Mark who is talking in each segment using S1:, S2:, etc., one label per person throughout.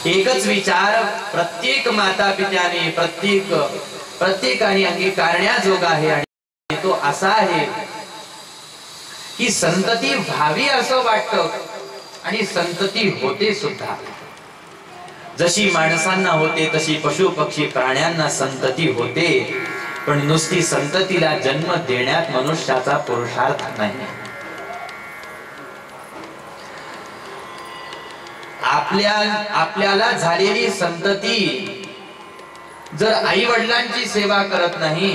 S1: एकच विचार प्रत्येक माता पित्याने प्रत्येकाने अंगीकारण्याजोगा आहे आणि तो असा आहे की संतती व्हावी असं वाटतं आणि संतती होते सुद्धा. जशी माणसांना होते तशी पशु पक्षी प्राण्यांना संतती होते, पण नुसती संततीला जन्म देण्यात मनुष्याचा पुरुषार्थ नाही. आपल्याला झालेली संतती जर आई वडिलांची सेवा करत नाही,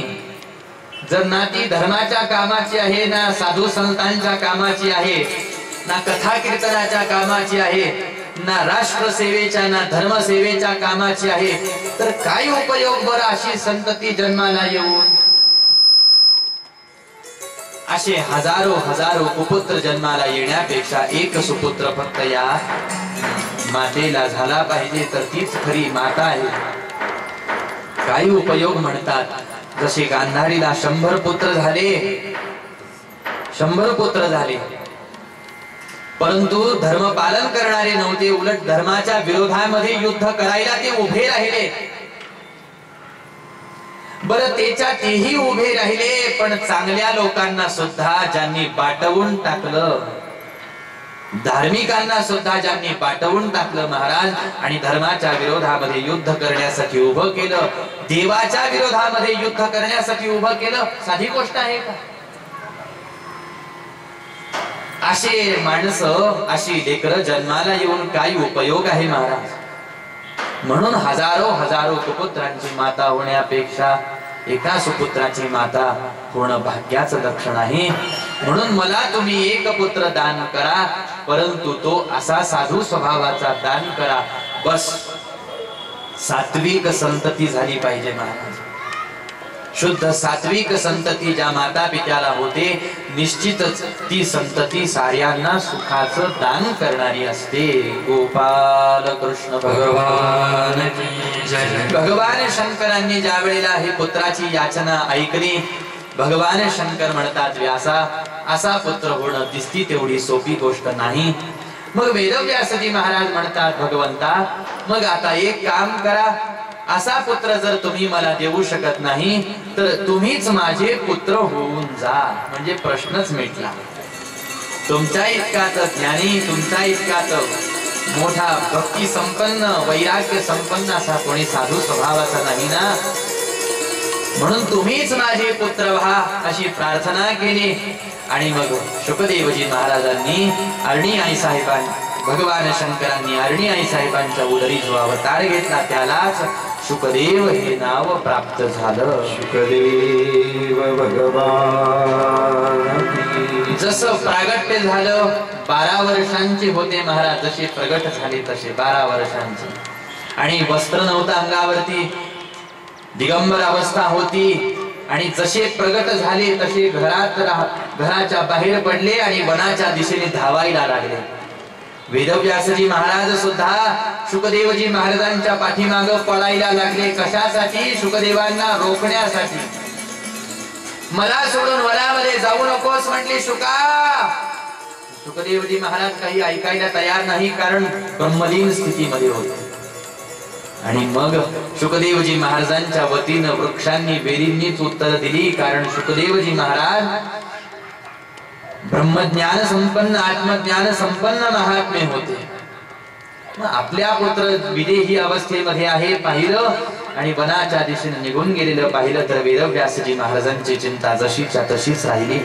S1: जर ना ती धर्माच्या कामाची आहे, ना साधू संतांच्या कामाची आहे, ना कथा कीर्तनाच्या कामाची आहे, ना राष्ट्र सेवेच्या ना धर्म सेवेच्या कामाची आहे, तर काय उपयोग बरं अशी संतती जन्माला येऊन? असे हजारो हजारो कुपुत्र जन्माला येण्यापेक्षा एक सुपुत्र फक्त या मातेला झाला पाहिजे, तर तीच खरी माता आहे. काही उपयोग म्हणतात. जसे गांधारीला 100 पुत्र झाले, परंतु धर्म पालन करणारे नव्हते, उलट धर्माच्या विरोधामध्ये युद्ध करायला ते उभे राहिले. बरं तेही उभे राहिले, पण चांगल्या लोकांना सुद्धा ज्यांनी पाठवून टाकलं, धार्मिकांना सुद्धा ज्यांनी पाठवून टाकलं महाराज, आणि धर्माच्या विरोधामध्ये युद्ध करण्यासाठी उभं केलं, देवाच्या विरोधामध्ये युद्ध करण्यासाठी उभं केलं, साधी गोष्ट आहे का? असे माणसं, अशी लेकरं जन्माला येऊन काय उपयोग आहे महाराज? म्हणून हजारो हजारो सुपुत्रांची माता होण्यापेक्षा एका सुपुत्राची माता होणं भाग्याचं लक्षण आहे. म्हणून मला तुम्ही एक पुत्र दान करा, परंतु तो असा साधू स्वभावाचा दान करा. बस सात्विक संतती झाली पाहिजे महाराज. शुद्ध सात्विक संतती ज्या माता पित्याला होते, निश्चितच ती संतती साऱ्यांना सुखाचं दान करणारी असते. गोपाल कृष्ण भगवान की जय. भगवान शंकरांनी ज्या वेळेला हे पुत्राची याचना ऐकली, भगवान शंकर म्हणतात, व्यासा असा पुत्र होणं दिसती तेवढी सोपी गोष्ट नाही. मग वेदव्यासजी महाराज म्हणतात, भगवंता मग आता एक काम करा, असा पुत्र जर तुम्ही मला देऊ शकत नाही तर तुम्हीच माझे पुत्र होऊन जा. म्हणजे प्रश्नच मिटला. तुमच्या इतकाच ज्ञानी, तुमच्या इतकाच मोठा भक्ती संपन्न, वैराग्य संपन्न असा कोणी साधू स्वभावाचा नाही ना, म्हणून तुम्हीच माझे पुत्र व्हा अशी प्रार्थना केली. आणि मग शुकदेवजी महाराजांनी अरणी आई साहेबांनी, भगवान शंकरांनी अरणी आई साहेबांच्या उदरी जो अवतार घेतला त्यालाच शुकदेव हे नाव प्राप्त झालं. शुकदेव भगवान. जसं प्रागट्य झालं 12 वर्षांचे होते महाराज, जसे प्रगट झाले तसे 12 वर्षांचे, आणि वस्त्र नव्हतं अंगावरती, दिगंबर अवस्था होती, आणि जसे प्रगट झाले तसे घराच्या बाहेर पडले आणि वनाच्या दिशेने धावायला लागले. वेदव्यासजी महाराज सुद्धा शुकदेवजी महाराजांच्या पाठीमाग पळायला लागले. कशासाठी? शुकदेवांना रोखण्यासाठी. मला सोडून वनामध्ये जाऊ नकोस म्हटले शुका. शुकदेवजी महाराज काही ऐकायला तयार नाही, कारण ब्रह्मलीन स्थितीमध्ये होते. आणि मग शुकदेवजी महाराजांच्या वतीनं वृक्षांनी बेरींनीच उत्तर दिली, कारण शुकदेवजी महाराज ब्रह्मज्ञान संपन्न, आत्मज्ञान संपन्न महात्मे होते. आपल्या पुत्र विदेही अवस्थेमध्ये आहे पाहिलं, आणि वनाच्या दिशेने निघून गेलेलं पाहिलं, तर वेदव्यासजी महाराजांची चिंता जशीच्या तशीच राहिली.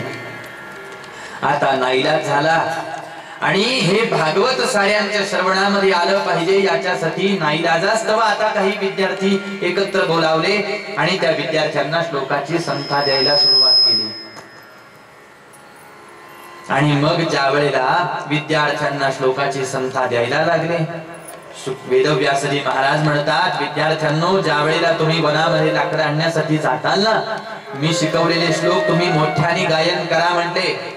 S1: आता नाईलाज झाला, आणि हे भागवत साऱ्यांच्या श्रवणामध्ये आलं पाहिजे याच्यासाठी नाईलाजास्तव आता काही विद्यार्थी एकत्र बोलावले आणि त्या विद्यार्थ्यांना श्लोकाची संख्या द्यायला सुरुवात केली. आणि मग ज्या वेळेला विद्यार्थ्यांना श्लोकाची संख्या द्यायला लागले, वेदव्यासजी महाराज म्हणतात, विद्यार्थ्यांनो, ज्या वेळेला तुम्ही वनामध्ये लाकडं आणण्यासाठी जाताल ना, मी शिकवलेले श्लोक तुम्ही मोठ्याने गायन करा म्हणते.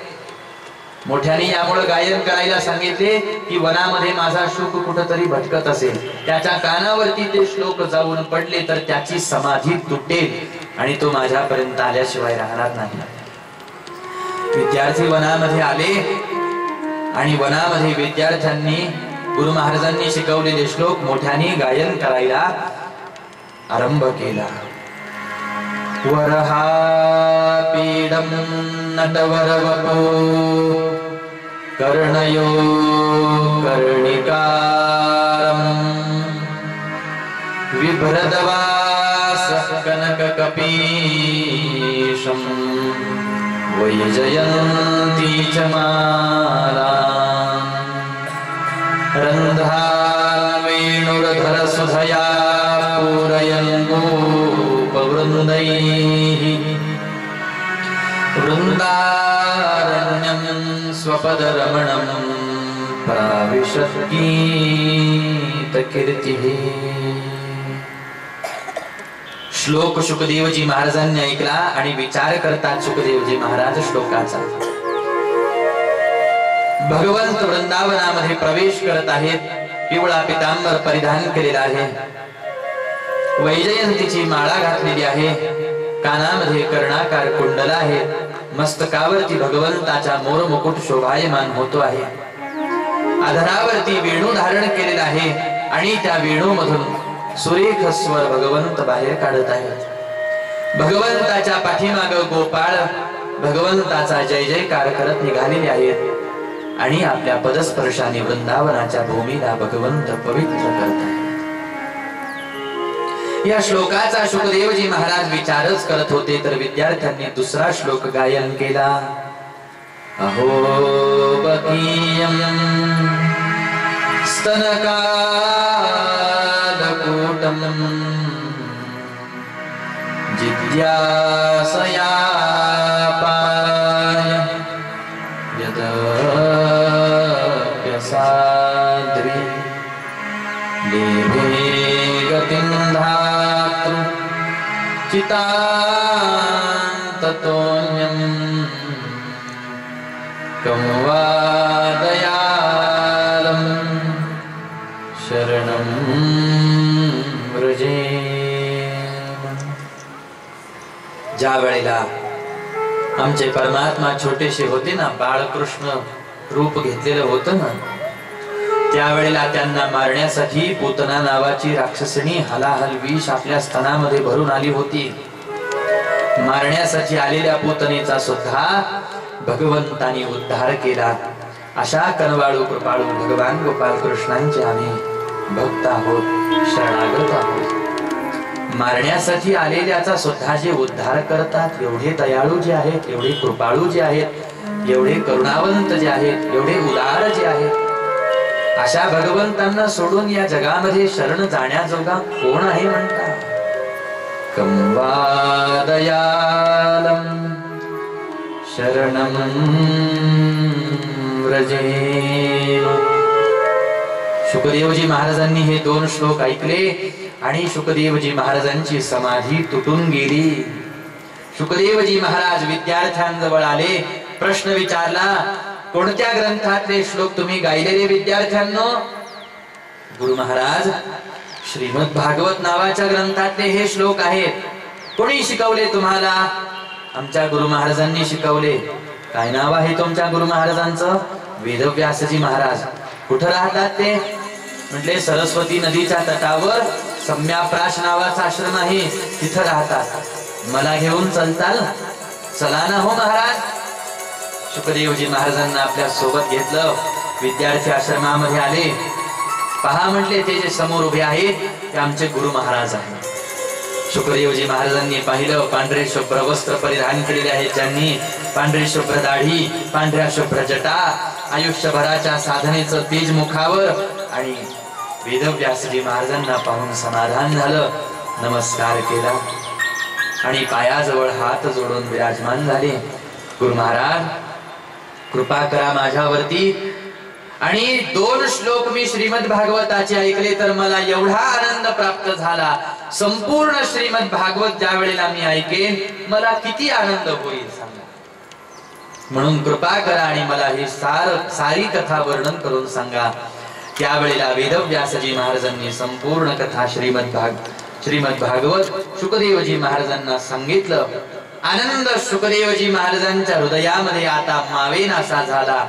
S1: मोठ्याने यामुळे गायन करायला सांगितले की वनामध्ये माझा शुक कुठेतरी भटकत असेल, त्याच्या कानावरती ते श्लोक जाऊन पडले तर त्याची समाधी तुटेल आणि तो माझ्यापर्यंत आल्याशिवाय राहणार नाही. विद्यार्थी वनामध्ये आले आणि वनामध्ये विद्यार्थ्यांनी गुरु महाराजांनी शिकवलेले श्लोक मोठ्याने गायन करायला आरंभ केला. वरहापीडं नटवरवपो कर्णयो कर्णिकारं विभ्रदवास कनककपीशं वैजयन्ती च मालां रन्ध्रा वेणुरधरसुधया पूरयन् गोपवृन्दैः वृन्दारण्यं स्वपदरमणं प्राविशद्गीतकीर्तिः. श्लोक शुकदेवजी महाराजांनी ऐकला आणि विचार करतात शुकदेवजी महाराज श्लोकाचा. भगवंत वृंदावनामध्ये प्रवेश करत आहेत. पिवळा पितांबर परिधान केलेला आहे. वैजयंतीची माळा घातलेली आहे. कानामध्ये कर्णाकार कुंडल आहे. मस्तकावरती भगवंताचा मोर मुकुट शोभायमान होतो आहे. आधारावरती वेणू धारण केलेला आहे आणि त्या वेणू मधून सुरेख स्वर भगवंत बाहेर काढत आहेत. भगवंताच्या पाठीमाग गोपाळ भगवंताचा जय जयकार करत निघालेले आहेत आणि आपल्या पदस्पर्शाने वृंदावनाच्या भूमीला भगवंत पवित्र करत आहेत. या श्लोकाचा शुकदेवजी महाराज विचारच करत होते तर विद्यार्थ्यांनी दुसरा श्लोक गायन केला. अहो बकीयं स्तनकालकूटं जिज्ञासया पाय यदप्यसाद्रि लेभे गतिं धातु चितान्ततोऽन्यं कं वा दयालं शरणं व्रजे. ज्या वेळेला आमचे परमात्मा छोटेसे होते ना, बाळकृष्ण रूप घेतलेलं होतं ना, त्यावेळेला त्यांना मारण्यासाठी पूतना नावाची राक्षसिणी हलाहल विष आपल्या स्तनामध्ये भरून आली होती. मारण्यासाठी आलेल्या पूतनेचा सुद्धा भगवंतानी उद्धार केला. अशा कनवाळू कृपाळू भगवान गोपाल कृष्णांचे आम्ही भक्त आहोत, शरणागत आहोत. मारण्यासाठी आलेल्याचा सुद्धा जे उद्धार करतात, एवढे दयाळू जे आहेत, एवढे कृपाळू जे आहेत, एवढे करुणावंत जे आहेत, एवढे उदार जे आहेत, अशा भगवंतांना सोडून या जगामध्ये शरण जाण्याजोगा कोण आहे म्हणता. कं वा दयालं शरणं व्रजेम. शुकदेवजी महाराजांनी हे दोन श्लोक ऐकले आणि शुकदेवजी महाराजांची समाधी तुटून गेली. शुकदेवजी महाराज विद्यार्थ्यांजवळ आले, प्रश्न विचारला, कोणत्या ग्रंथातले श्लोक तुम्ही गायलेले विद्यार्थ्यांनो? गुरु महाराज, श्रीमद भागवत नावाच्या ग्रंथातले हे श्लोक आहेत. कोणी शिकवले तुम्हाला? आमच्या गुरु महाराजांनी शिकवले. काय नाव आहे तुमच्या गुरु महाराजांचं? वेदव्यासजी महाराज. कुठं राहतात ते? म्हटले सरस्वती नदीच्या तटावर सम्याप्राश नावाचा आश्रम आहे, तिथं राहतात. मला घेऊन चलताल? चला ना हो महाराज. शुकदेवजी महाराजांना आपल्या सोबत घेतलं. विद्यार्थी आश्रमामध्ये आले. पहा म्हटले, ते जे समोर उभे आहेत ते आमचे गुरु महाराज आहेत. शुकदेवजी महाराजांनी पाहिलं, पांढरे शुभ्र वस्त्र परिधान केलेले आहेत ज्यांनी, पांढरी शुभ्र दाढी, पांढऱ्या शुभ्र जटा, आयुष्यभराच्या साधनेचं तेज मुखावर. आणि वेदव्यासजी महाराजांना पाहून समाधान झालं. नमस्कार केला आणि पायाजवळ हात जोडून विराजमान झाले. गुरु महाराज, कृपा करा माझ्यावरती. आणि दोन श्लोक मी श्रीमद भागवताचे ऐकले तर मला एवढा आनंद प्राप्त झाला. संपूर्ण श्रीमद भागवत ज्या वेळेला मी ऐकेन मला किती आनंद होईल सांगा. म्हणून कृपा करा आणि मला ही सारी कथा वर्णन करून सांगा. त्यावेळेला वेदव्यासजी महाराजांनी संपूर्ण कथा श्रीमद भागवत शुकदेवजी महाराजांना सांगितलं. आनंद शुकदेवजी महाराजांच्या हृदयामध्ये आता मावेनासा झाला.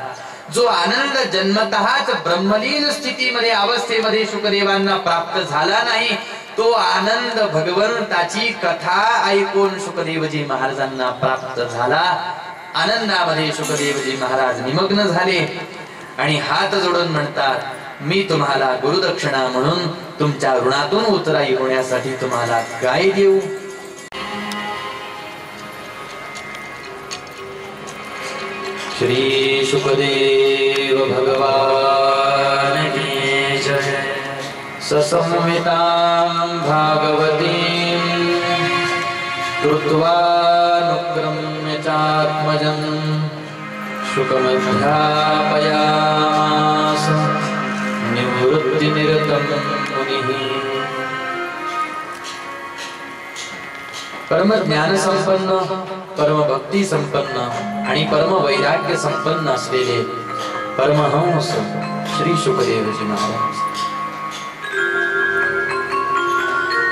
S1: जो आनंद जन्मतःच ब्रह्मलीन स्थितीमध्ये अवस्थेमध्ये शुकदेवांना प्राप्त झाला नाही, तो आनंद भगवंताची कथा ऐकून शुकदेवजी महाराजांना प्राप्त झाला. आनंदामध्ये शुकदेवजी महाराज निमग्न झाले आणि हात जोडून म्हणतात, मी तुम्हाला गुरुदक्षिणा म्हणून तुमच्या ऋणातून उतराई होण्यासाठी तुम्हाला काय देऊ. श्री शुकदेव भगवान की जय. ससंवितां भागवतीं कृत्वानुक्रम्य चात्मजं शुकमध्यापयामास निवृत्तिनिरतं मुनिः. परम ज्ञान संपन्न, परम भक्ती संपन्न आणि परम वैराग्य संपन्न असलेले परमहंस श्री शुकदेवजी महाराज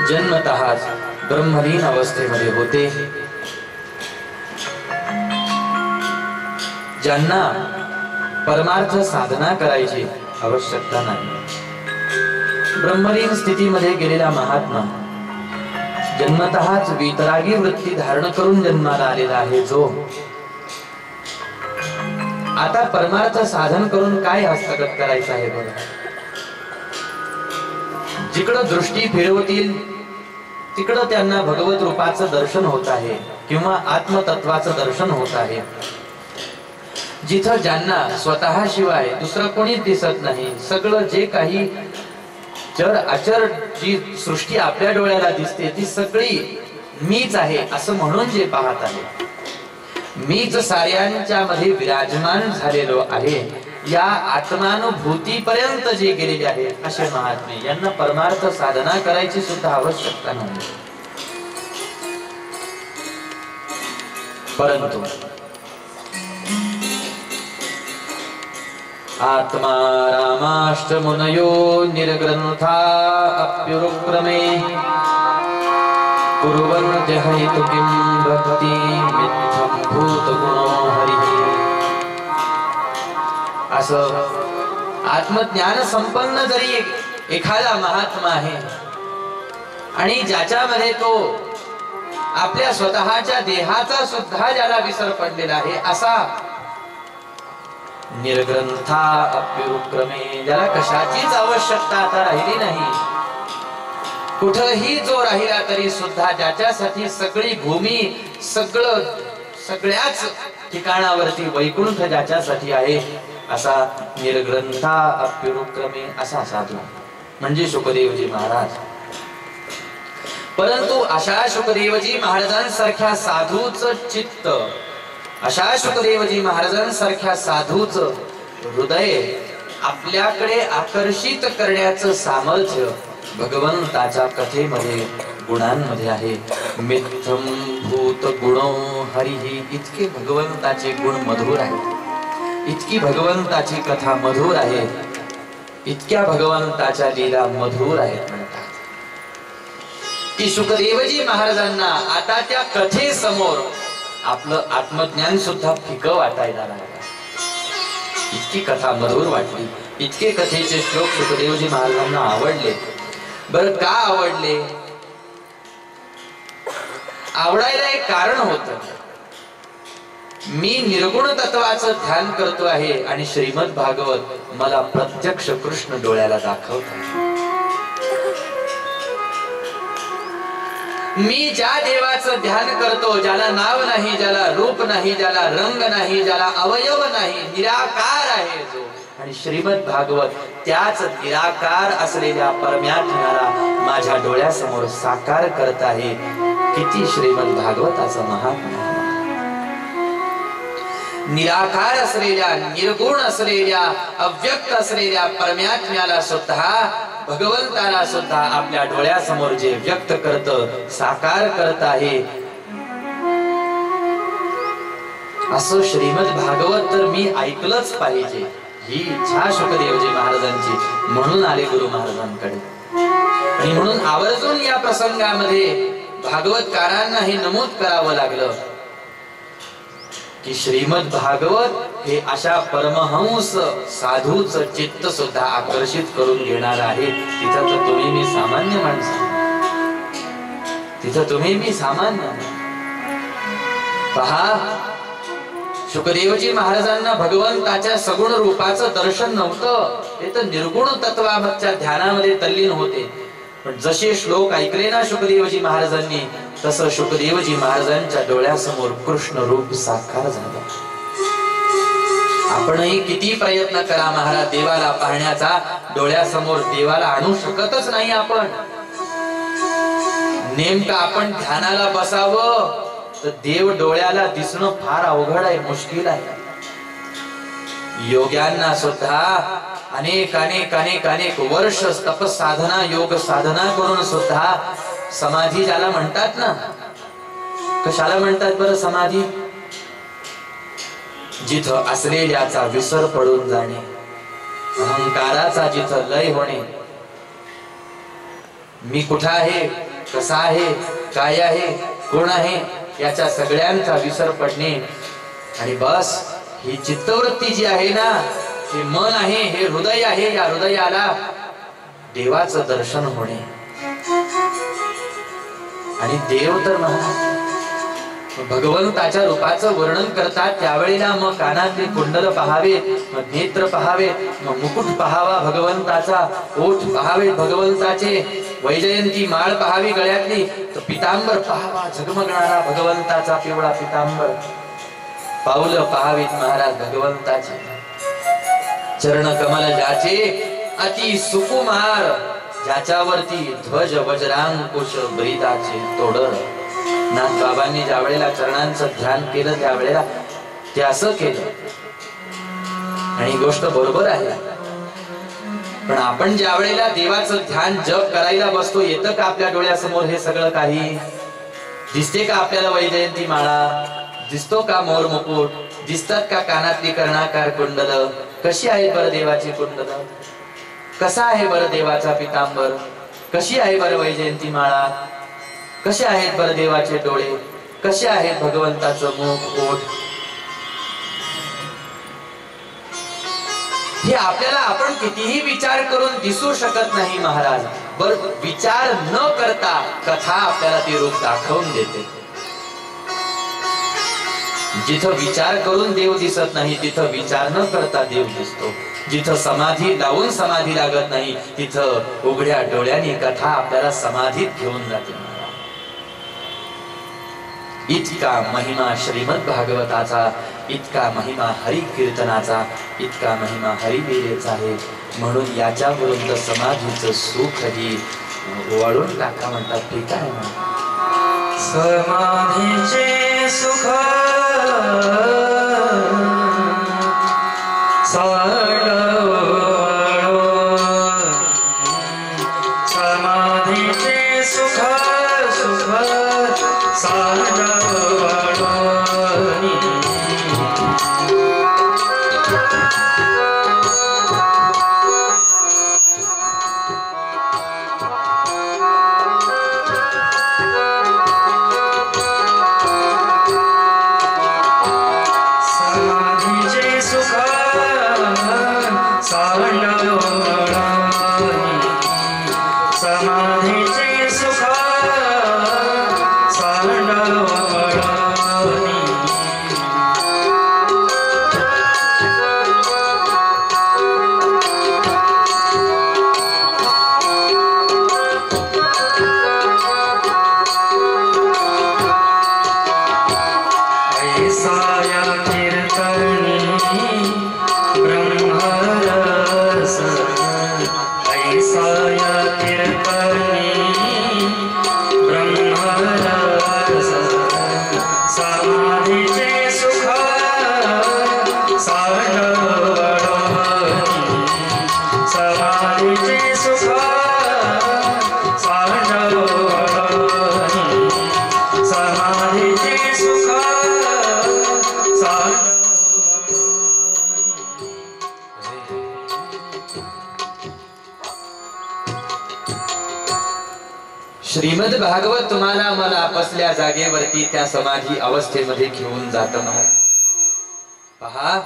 S1: जन्मतःच ब्रह्मलीन अवस्थेमध्ये होते. ज्यांना परमार्थ साधना करायची आवश्यकता नाही, ब्रह्मलीन स्थितीमध्ये गेलेला महात्मा जन्मतःच वितरागी वृत्ती धारण करून जन्माला आलेला आहे, जो आता परमार्थ साधन करून काय हस्तगत करायचं आहे बघा. जिकडं दृष्टी फिरवतील तिकडं त्यांना भगवत रूपाचं दर्शन होत आहे किंवा आत्मतत्वाचं दर्शन होत आहे. जिथं ज्यांना स्वतः शिवाय दुसरं कोणीच दिसत नाही, सगळं जे काही चर अचर जी सृष्टी आपल्या डोळ्याला दिसते ती सगळी मीच आहे असं म्हणून जे पाहत आहे, मीच साऱ्यांच्या मध्ये विराजमान झालेलो आहे, या आत्मानुभूतीपर्यंत जे गेलेले आहेत असे महात्मे, यांना परमार्थ साधना करायची सुद्धा आवश्यकता नाही. परंतु आत्मा रामाष्टमुनयो निर्ग्रन्था अप्युरुक्रमे कुर्वन्त्य हेतुकिं भक्ति मिथ्यं भूतगुणो हरिः. असं आत्मज्ञान संपन्न जरी एखादा महात्मा आहे आणि ज्याच्यामध्ये तो आपल्या स्वतःच्या देहाचा सुद्धा ज्याला विसर पडलेला आहे, असा निर्ग्रंथा अप्युरुक्रमे, ज्याला कशाचीच आवश्यकता आता राहिली नाही, कुठेही जो राहिला तरी सुद्धा ज्याच्यासाठी सगळी भूमी सगळ्याच ठिकाणावरती वैकुंठ ज्याच्यासाठी आहे, असा निर्ग्रंथा अप्युरुक्रमे असा साधू म्हणजे शुकदेवजी महाराज. परंतु अशा शुकदेवजी महाराजांसारख्या साधूचं चित्त, अशा शुकदेवजी महाराजांसारख्या साधूच हृदय आपल्याकडे आकर्षित करण्याचं सामर्थ्य भगवंताच्या कथेमध्ये गुणांमध्ये आहे. मिथ्यं भूत गुणो हरिही, इतके भगवंताचे गुण मधुर आहेत, इतकी भगवंताची कथा मधुर आहे, इतक्या भगवंताच्या लीला मधुर आहेत म्हणतात की शुकदेवजी महाराजांना आता त्या कथेसमोर आपलं आत्मज्ञान सुद्धा फिकं वाटायला लागलं. इतकी कथा मधुर वाटली, इतके कथेचे श्लोक शुकदेवजी महाराजांना आवडले. बरं का आवडले? आवडायला एक कारण होतं. मी निर्गुण तत्वाचं ध्यान करतो आहे आणि श्रीमद भागवत मला प्रत्यक्ष कृष्ण डोळ्याला दाखवत. मी ज्या देवाचं ध्यान करतो, ज्याला नाव नाही, ज्याला रूप नाही, ज्याला रंग नाही, ज्याला अवयव नाही, निराकार आहे जो, आणि श्रीमद भागवत त्याच निराकार असलेल्या परमात्म्याला माझ्या डोळ्यासमोर साकार करत आहे. किती श्रीमद भागवताचा महात्मा! निराकार असलेल्या, निर्गुण असलेल्या, अव्यक्त असलेल्या परमात्म्याला सुद्धा, भगवंताला सुद्धा आपल्या डोळ्यासमोर जे व्यक्त करत, साकार करत आहे, असं श्रीमद भागवत तर मी ऐकलंच पाहिजे, ही इच्छा शुकदेवजी महाराजांची. म्हणून आले गुरु महाराजांकडे आणि म्हणून आवर्जून या प्रसंगामध्ये भागवतकारांना हे नमूद करावं लागलं की श्रीमद भागवत हे अशा परमहंस साधूच चित्त सुद्धा आकर्षित करून घेणार आहे. तिथं तर तुम्ही मी सामान्य माणसं, तिथं तुम्ही मी सामान्य. पहा, शुकदेवजी महाराजांना भगवंताच्या सगुण रूपाचं दर्शन नव्हतं, ते तर निर्गुण तत्वाच्या ध्यानामध्ये तल्लीन होते. पण जसे श्लोक ऐकले ना शुकदेवजी महाराजांनी, तसं शुकदेवजी महाराजांच्या डोळ्यासमोर कृष्ण रूप साकार झालं. आपणही किती प्रयत्न करा महाराज देवाला पाहण्याचा, डोळ्यासमोर देवाला आणू शकतच नाही आपण. नेमकं आपण ध्यानाला बसावं तर देव डोळ्याला दिसणं फार अवघड आहे, मुश्किल आहे. योग्यांना सुद्धा अनेक अनेक अनेक अनेक वर्ष तपस साधना योग साधना करून सुद्धा समाधी ज्याला म्हणतात ना, कशाला म्हणतात बरं समाधी? जिथं असलेल्याचा विसर पडून जाणे, अहंकाराचा जिथं लय होणे, मी कुठं आहे, कसा आहे, काय आहे, कोण आहे, याच्या सगळ्यांचा विसर पडणे. आणि बस ही चित्तवृत्ती जी आहे ना, हे मन आहे, हे हृदय आहे, या हृदयाला देवाचं दर्शन होणे. आणि देव तर भगवंताच्या रूपाचं वर्णन करतात त्यावेळेला मग कानातले कुंडल पहावे, मग नेत्र पहावे, मग मुकुट पहावा भगवंताचा, ओठ पहावे भगवंताचे, वैजयंती माळ पहावी गळ्यातली, तर पितांबर पहावा झगमगणारा भगवंताचा पिवळा पितांबर, पाऊल पहावीत महाराज भगवंताचे, चरण कमल ज्याचे अति सुकुमार, ज्याच्यावरती ध्वज वज्रांकुश ब्रीदाचे तोडर. नाथ बाबांनी ज्या वेळेला चरणांचं ध्यान केलं त्यावेळेला ते असं केलं, आणि गोष्ट बरोबर आहे. पण आपण ज्या वेळेला देवाचं ध्यान जप करायला बसतो, येतं का आपल्या डोळ्यासमोर हे सगळं काही? दिसते का आपल्याला वैजयंती माळा? दिसतो का मोर मुकुट? दिसतात का कानातली कर्णाकार कुंडल? कशी आहे बरं देवाची कुंडल? कसा आहे बरं देवाचा पितांबर? कशी आहे बरं वैजयंती माळा? कसे आहेत बरं देवाचे डोळे? कसे आहेत भगवंताचं मुख ओठ? हे आपल्याला आपण कितीही विचार करून दिसू शकत नाही महाराज. बर, विचार न करता कथा आपल्याला ती रूप दाखवून देते. जिथं विचार करून देव दिसत नाही, तिथं विचार न करता देव दिसतो. जिथं समाधी लावून समाधी लागत नाही, तिथं उघड्या डोळ्यांनी कथा आपल्याला समाधीत घेऊन जाते. इतका महिमा श्रीमद भागवताचा, इतका महिमा हरी कीर्तनाचा, इतका महिमा हरिलीलेचा आहे. म्हणून याच्यावरून तर समाधीचं सुख ही वळून टाका म्हणतात. ठीक आहे ना,
S2: समाधीचे सुख समाधीचे सुख सुख
S1: श्रीमद भागवत तुम्हाला मला बसल्या जागेवरती त्या समाधी अवस्थेमध्ये घेऊन जात महाराज. पहा,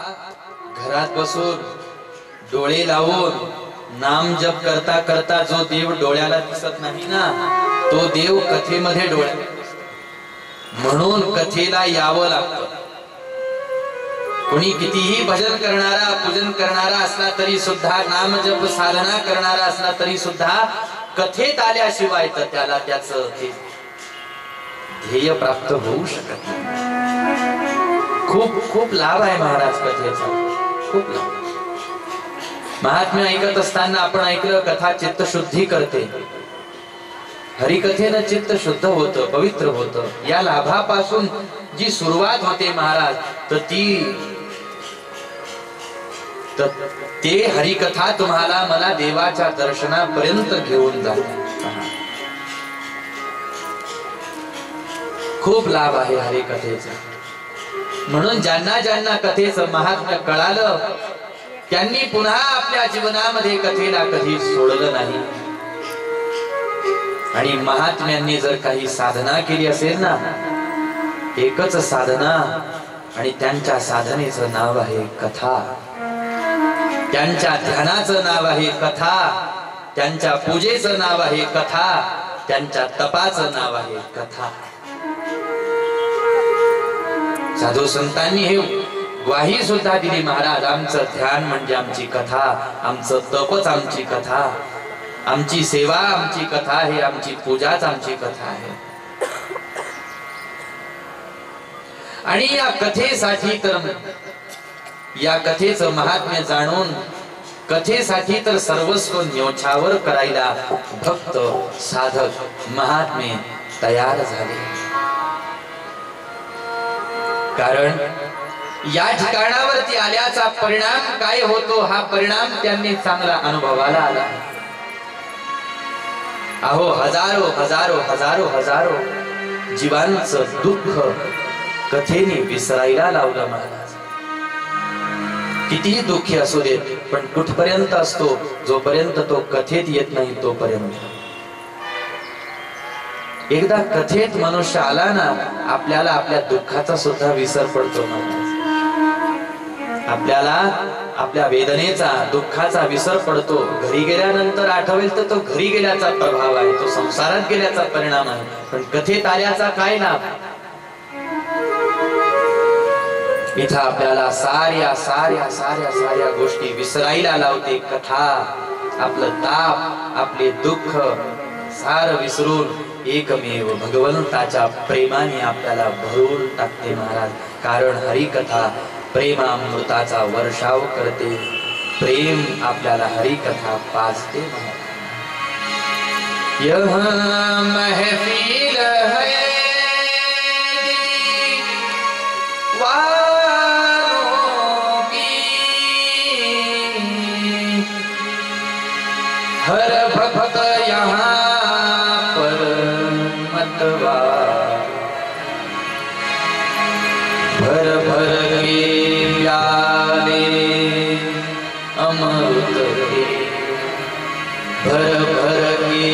S1: घरात बसून डोळे लावून नाम जप करता करता जो देव डोळ्याला दिसत नाही ना, तो देव कथेमध्ये डोळ्यात, म्हणून कथेला यावं लागतं. कोणी कितीही भजन करणारा, पूजन करणारा असला तरी सुद्धा, नाम जप साधना करणारा असला तरी सुद्धा कथेत आल्याशिवाय तर त्याला त्याचं ध्येय प्राप्त होऊ शकत नाही. खूप खूप लाभ आहे महाराज कथेचा, खूप लाभ. महात्म्य ऐकत असताना आपण ऐकलं, कथा चित्तशुद्धी करते. हरिकथेनं चित्त शुद्ध होतं, पवित्र होतं. या लाभापासून जी सुरुवात होते महाराज, तर ते हरिकथा तुम्हाला मला देवाच्या दर्शनापर्यंत घेऊन जाते. खूप लाभ आहे हरिकथेचा. म्हणून ज्यांना ज्यांना कथेचं महात्म्य कळालं, त्यांनी पुन्हा आपल्या जीवनामध्ये कथेला कधी सोडलं नाही. आणि महात्म्यांनी जर काही साधना केली असेल ना, एकच साधना, आणि त्यांच्या साधनेचं नाव आहे कथा. त्यांच्या ध्यानाचं नाव आहे कथा, त्यांच्या पूजेचं नाव आहे कथा, त्यांच्या तपाचं नाव आहे कथा. साधू संतांनी हे ग्वाही सुद्धा दिली, महाराज आमचं ध्यान म्हणजे आमची कथा, आमचं तपच आमची कथा, आमची सेवा आमची कथा आहे, आमची पूजाच आमची कथा आहे. आणि या कथेसाठी तर, या कथेचं महात्म्य जाणून कथेसाठी तर सर्वस्व न्योछावर करायला भक्त साधक महात्मे तयार झाले. कारण या ठिकाणावरती आल्याचा परिणाम काय होतो, हा परिणाम त्यांनी चांगला अनुभवाला आला. अहो, हजारो हजारो हजारो हजारो जीवांचं दुःख कथेने विसरायला लावलं महाराज. कितीही दुःखी असू देत, पण कुठपर्यंत असतो, जोपर्यंत तो कथेत येत नाही तोपर्यंत. एकदा कथेत मनुष्य आला ना, आपल्याला आपल्या दुःखाचा सुद्धा विसर पडतो महाराज. आपल्याला आपल्या वेदनेचा, दुःखाचा विसर पडतो. घरी गेल्यानंतर आठवेल तर तो घरी गेल्याचा प्रभाव आहे, तो संसारात गेल्याचा परिणाम आहे. पण कथेत आल्याचा काय लाभ? इथं आपल्याला साऱ्या साऱ्या साऱ्या साऱ्या गोष्टी विसरायला लावते कथा. आपलं ताप, आपले दुःख सार विसरून एकमेव भगवंताच्या प्रेमाने आपल्याला भरून टाकते महाराज. कारण हरिकथा प्रेमामृताचा वर्षाव करते. प्रेम आपल्याला हरिकथा पाजते महाराज. यह महफिल है हर भक्त यहाँ पर मतवा, भर भर के प्याले अमृत के, भर भर के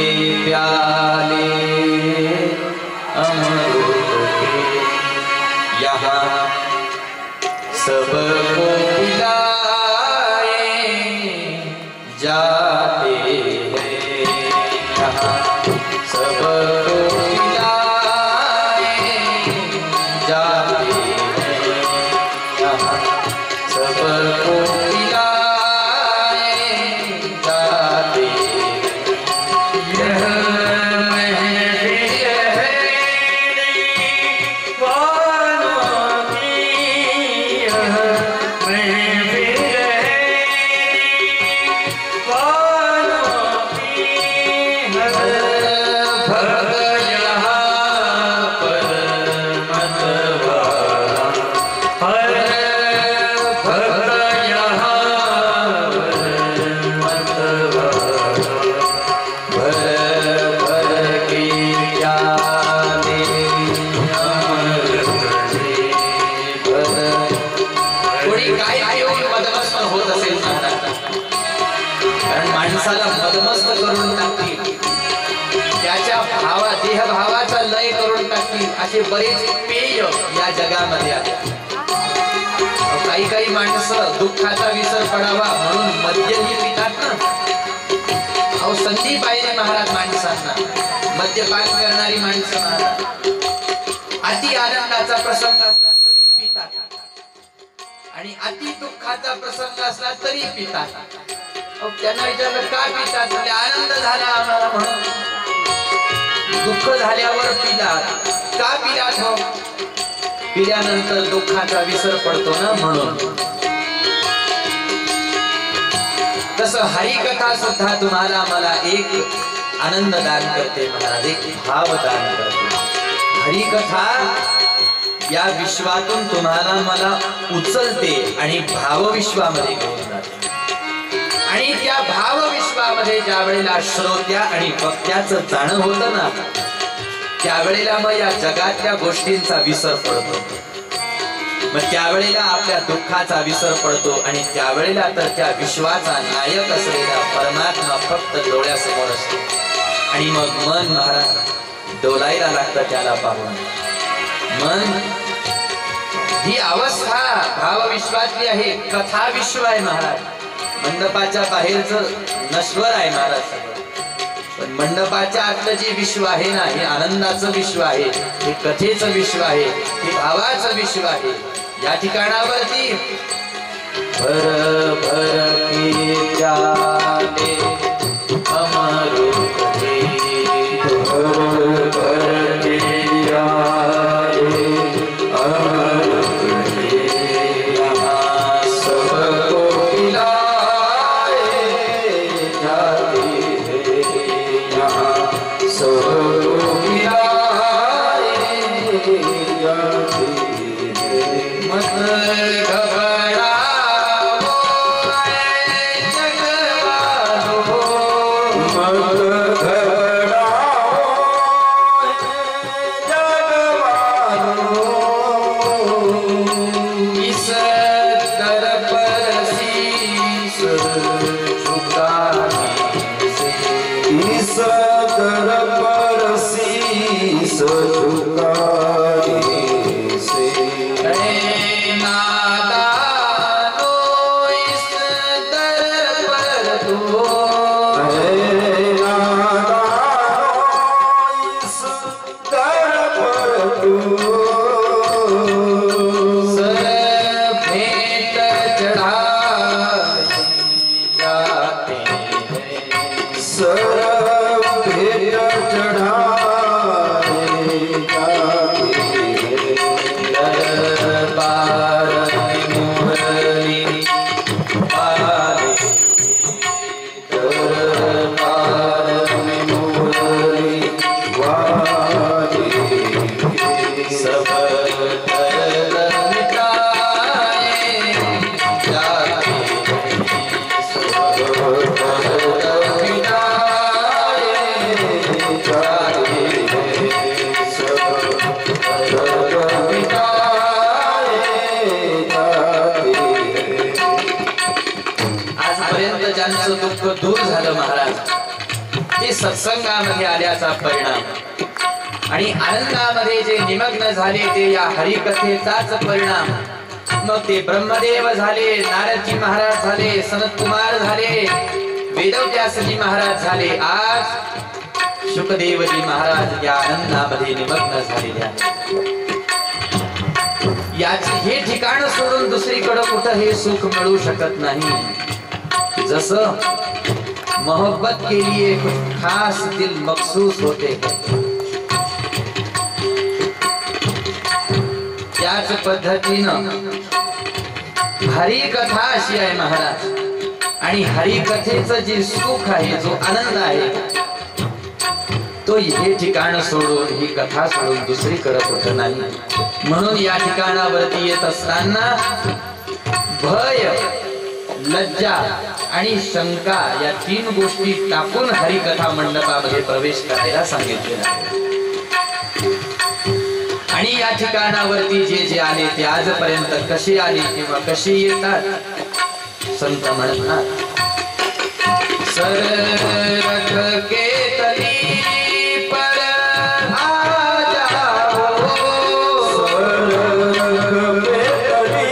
S1: प्याले अमृत के, यहाँ सबको पिलाए जाते हैं, यहाँ सबको पिलाए जाते हैं, यहाँ सबको पिलाए जाते हैं. यह महफिल है दीवानों की, यह महफिल है दीवानों की. हर भक्त यहाँ पर मतवाला, हर भक्त यहाँ पर मतवाला, भर भर के प्याले अमृत के, भर. कोणी काय पिऊन मदमस्त होत असेल महाराज, कारण माणसाला मदमस्त करून टाकतील, त्याच्या देहभावाचा लय करून टाकतील, असे बरेच पेय या जगामध्ये आहेत. काही काही माणसं दुःखाचा विसर पडावा म्हणून मद्यही पितात ना. अहो संधी पाहिजे महाराज माणसांना. मद्यपान करणारी माणसं महाराज अति आनंदाचा प्रसंग असला तरी पितात आणि अति दुःखाचा प्रसंग असला तरी पितात. त्यांना विचारलं का पितात? म्हणजे आनंद झाला आम्हाला म्हणून. दुःख झाल्यावर पितात. का पितात? हो पिल्यानंतर दुःखाचा विसर पडतो ना म्हणून. तसं हरिकथा सुद्धा तुम्हाला मला एक आनंद दान करते महाराज, एक भाव दान करते. हरिकथा या विश्वातून तुम्हाला मला उचलते आणि भावविश्वामध्ये घेऊन जाते. आणि त्या भावविश्वामध्ये ज्या वेळेला श्रोत्या आणि वक्त्याचं जाणं होतं ना, त्यावेळेला मग या जगातल्या गोष्टींचा विसर पडतो. मग त्यावेळेला आपल्या दुःखाचा विसर पडतो आणि त्यावेळेला तर त्या विश्वाचा नायक असलेला परमात्मा फक्त डोळ्यासमोर असतो. आणि मग मन महाराज डोलायला लागतं त्याला पाहून. मन ही अवस्था भावविश्वातली आहे. कथा विश्व आहे महाराज. मंडपाच्या बाहेरचं नश्वर आहे महाराज सगळं, पण मंडपाच्या आतलं जे विश्व आहे ना, हे आनंदाचं विश्व आहे, हे कथेचं विश्व आहे, हे भावाचं विश्व आहे. या ठिकाणावरती भर भर की जाने अमृत दे, भर भर की जाने अमृत दे, यहाँ सबको पिलाए जाते हैं, यहाँ सबको पिलाए जाते हैं. मत घबराओ जगवालो, मत घबराओ जगवालो, इस दर पर शीश झुकाने से, इस दर पर शीश झुकाने से, नादानो इस दर पर तो, नादानो इस दर पर तो, सर भेंट चढ़ाए जाते हैं, सर भेंट चढ़ाए जाते हैं. दरबार में मुरली वाले, दरबार में मुरली वाले, सब दर्द मिटाए जाते हैं, सब दर्द मिटाए जाते हैं, सब दर्द मिटाए जाते हैं. आजपर्यंत ज्यांचं दुःख दूर झालं महाराज, ते सत्संगामध्ये आल्याचा परिणाम. आणि आनंदामध्ये जे निमग्न झाले ते या हरिकथेचाच परिणाम. मग ते ब्रह्मदेव झाले, नारदजी महाराज झाले, सनत कुमार झाले, वेदव्यासजी महाराज झाले, आज शुकदेवजी महाराज या आनंदामध्ये निमग्न झालेले आहेत. याचे हे ठिकाण सोडून दुसरीकडे कुठं हे सुख मिळू शकत नाही. जसं मोहब्बत के लिए कुछ खास दिल मखसूस होते हैं, त्याच पद्धतीनं हरिकथा अशी आहे महाराज. आणि हरिकथेचं जे सुख आहे, जो आनंद आहे, तो हे ठिकाण सोडून, ही कथा सोडून दुसरीकडे कुठं नाही. म्हणून या ठिकाणावरती येत असताना भय, लज्जा आणि शंका या तीन गोष्टी टाकून हरिकथा मंडपामध्ये प्रवेश करायला सांगितलेला आहे. आणि या ठिकाणावरती जे जे आले ते आजपर्यंत कसे आले किंवा कसे येतात, संत म्हणतात सर रख के तली पर आ जाओ, सर रख के तली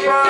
S1: पर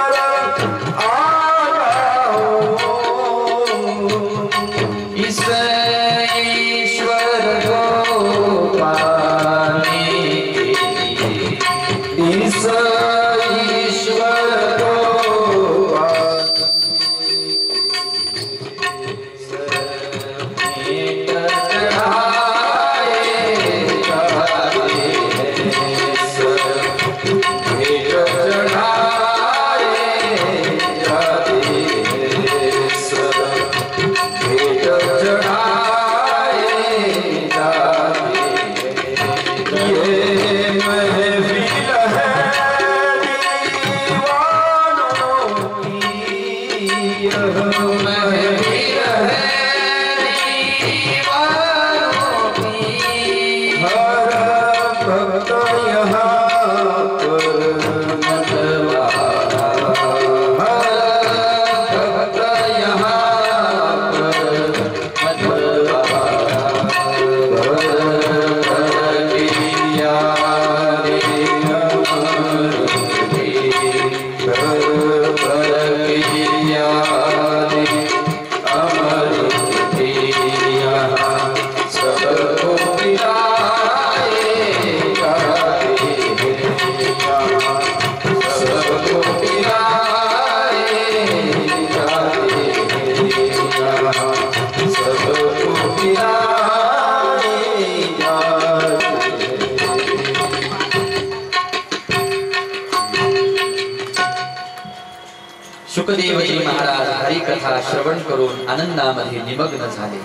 S1: शुकदेवजी महाराज हरिकथा श्रवण करून आनंदामध्ये निमग्न झाले.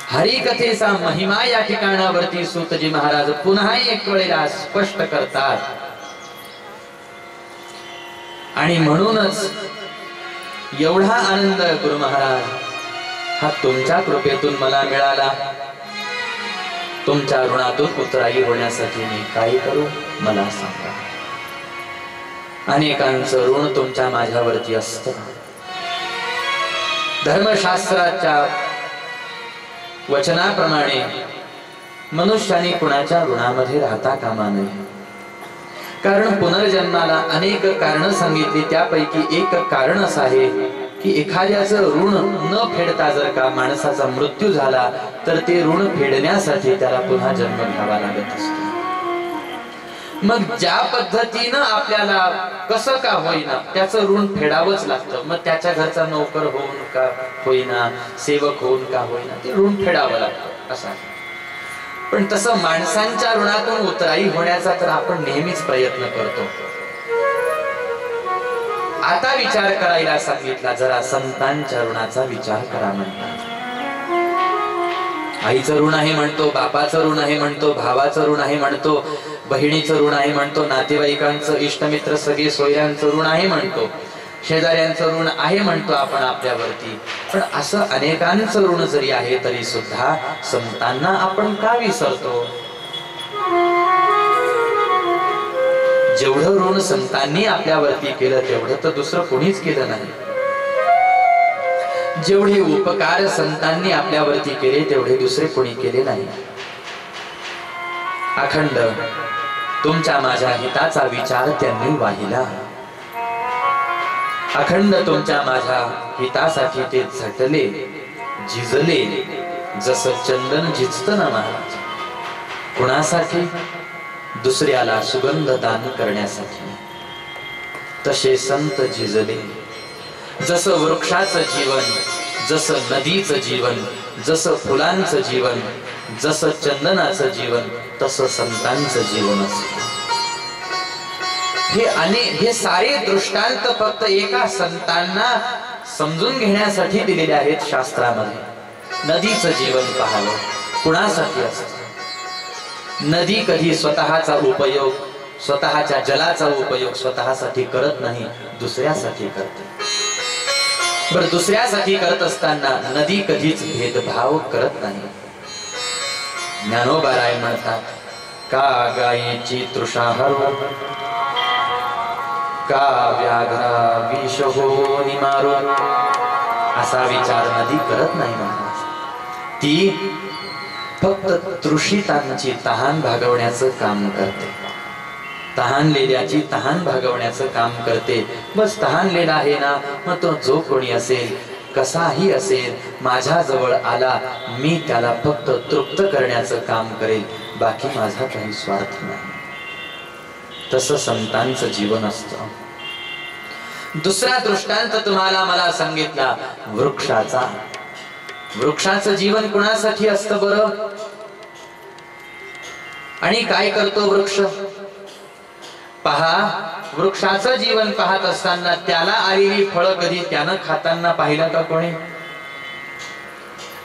S1: हरिकथेचा महिमा या ठिकाणावरती सूतजी महाराज पुन्हा एक वेळेला स्पष्ट करतात. आणि म्हणूनच एवढा आनंद गुरु महाराज हा तुमच्या कृपेतून मला मिळाला. तुमच्या ऋणातून उतराई होण्यासाठी मी काय करू मला सांगा. अनेकांचं ऋण तुमच्या माझ्यावरती असतं. धर्मशास्त्राच्या वचनाप्रमाणे मनुष्याने कुणाच्या ऋणामध्ये राहता कामा नये. कारण पुनर्जन्माला अनेक कारण सांगितली. त्यापैकी एक कारण असं आहे की एखाद्याचं ऋण न फेडता जर का माणसाचा मृत्यू झाला तर ते ऋण फेडण्यासाठी त्याला पुन्हा जन्म घ्यावा लागत असतो. मग ज्या पद्धतीनं आपल्याला कसं का होईना त्याचं ऋण फेडावंच लागतं. मग त्याच्या घरचा नोकर होऊन का होईना, सेवक होऊन का होईना, ते ऋण फेडावं लागतं असं. पण तसं माणसांच्या ऋणातून उतराई होण्याचा तर आपण नेहमीच प्रयत्न करतो. आता विचार करायला सांगितला, जरा संतांच्या ऋणाचा विचार करा म्हणतात. आईचं ऋण आहे म्हणतो, बापाचं ऋण आहे म्हणतो, भावाचं ऋण आहे म्हणतो, बहिणीचं ऋण आहे म्हणतो, नातेवाईकांचं, इष्टमित्र, सगळे सोयऱ्यांचं ऋण आहे म्हणतो, शेजाऱ्यांचं ऋण आहे म्हणतो आपण आपल्यावरती. पण असं अनेकांचं ऋण जरी आहे तरी सुद्धा संतांना आपण का विसरतो? जेवढं ऋण संतांनी आपल्यावरती केलं तेवढं तर दुसरं कोणीच केलं नाही. जेवढे उपकार संतांनी आपल्यावरती केले तेवढे दुसरे कोणी केले नाही. अखंड तुमच्या माझ्या हिताचा विचार त्यांनी वाहिला. अखंड तुमच्या माझ्या हितासाठी ते झटले, झिजले, जसं चंदन झिजतं ना महाराज. कुणासाठी? दुसऱ्याला सुगंध दान करण्यासाठी. तसे संत झिजले. जसं वृक्षाचं जीवन, जसं नदीचं जीवन, जसं फुलांचं जीवन, जसं चंदनाचं जीवन, तसं संतांचं जीवन असतं. हे सारे दृष्टांत फक्त एका संतांना समजून घेण्यासाठी दिलेले आहेत शास्त्रामध्ये. नदीचं जीवन पाहावं कुणासाठी असतं? नदी कधी स्वतःचा उपयोग, स्वतःच्या जलाचा उपयोग स्वतःसाठी करत नाही, दुसऱ्यासाठी करते. बरं, दुसऱ्यासाठी करत असताना नदी कधीच भेदभाव करत नाही. ज्ञानोबा राय म्हणतात, का गायीची तृषा हरो, का व्याघ्रा विष हो निमारो, असा विचार नदी करत नाही महाराज. ती फक्त तृषितांची तहान भागवण्याचं काम करते. तहानलेल्याची तहान भागवण्याचं काम करते. बस तहानलेला आहे ना, मग तो जो कोणी असेल, कसाही असेल, माझ्या जवळ आला, मी त्याला फक्त तृप्त करण्याचं काम करेल, बाकी माझा काही स्वार्थ नाही. तसं संतांचं जीवन असतं. दुसरा दृष्टांत तुम्हाला मला सांगितला वृक्षाचा. वृक्षाचं जीवन कुणासाठी असतं बरं? आणि काय करतो वृक्ष? पहा, वृक्षाचं जीवन पाहत असताना त्याला आलेली फळं कधी त्यानं खाताना पाहिलं का कोणी?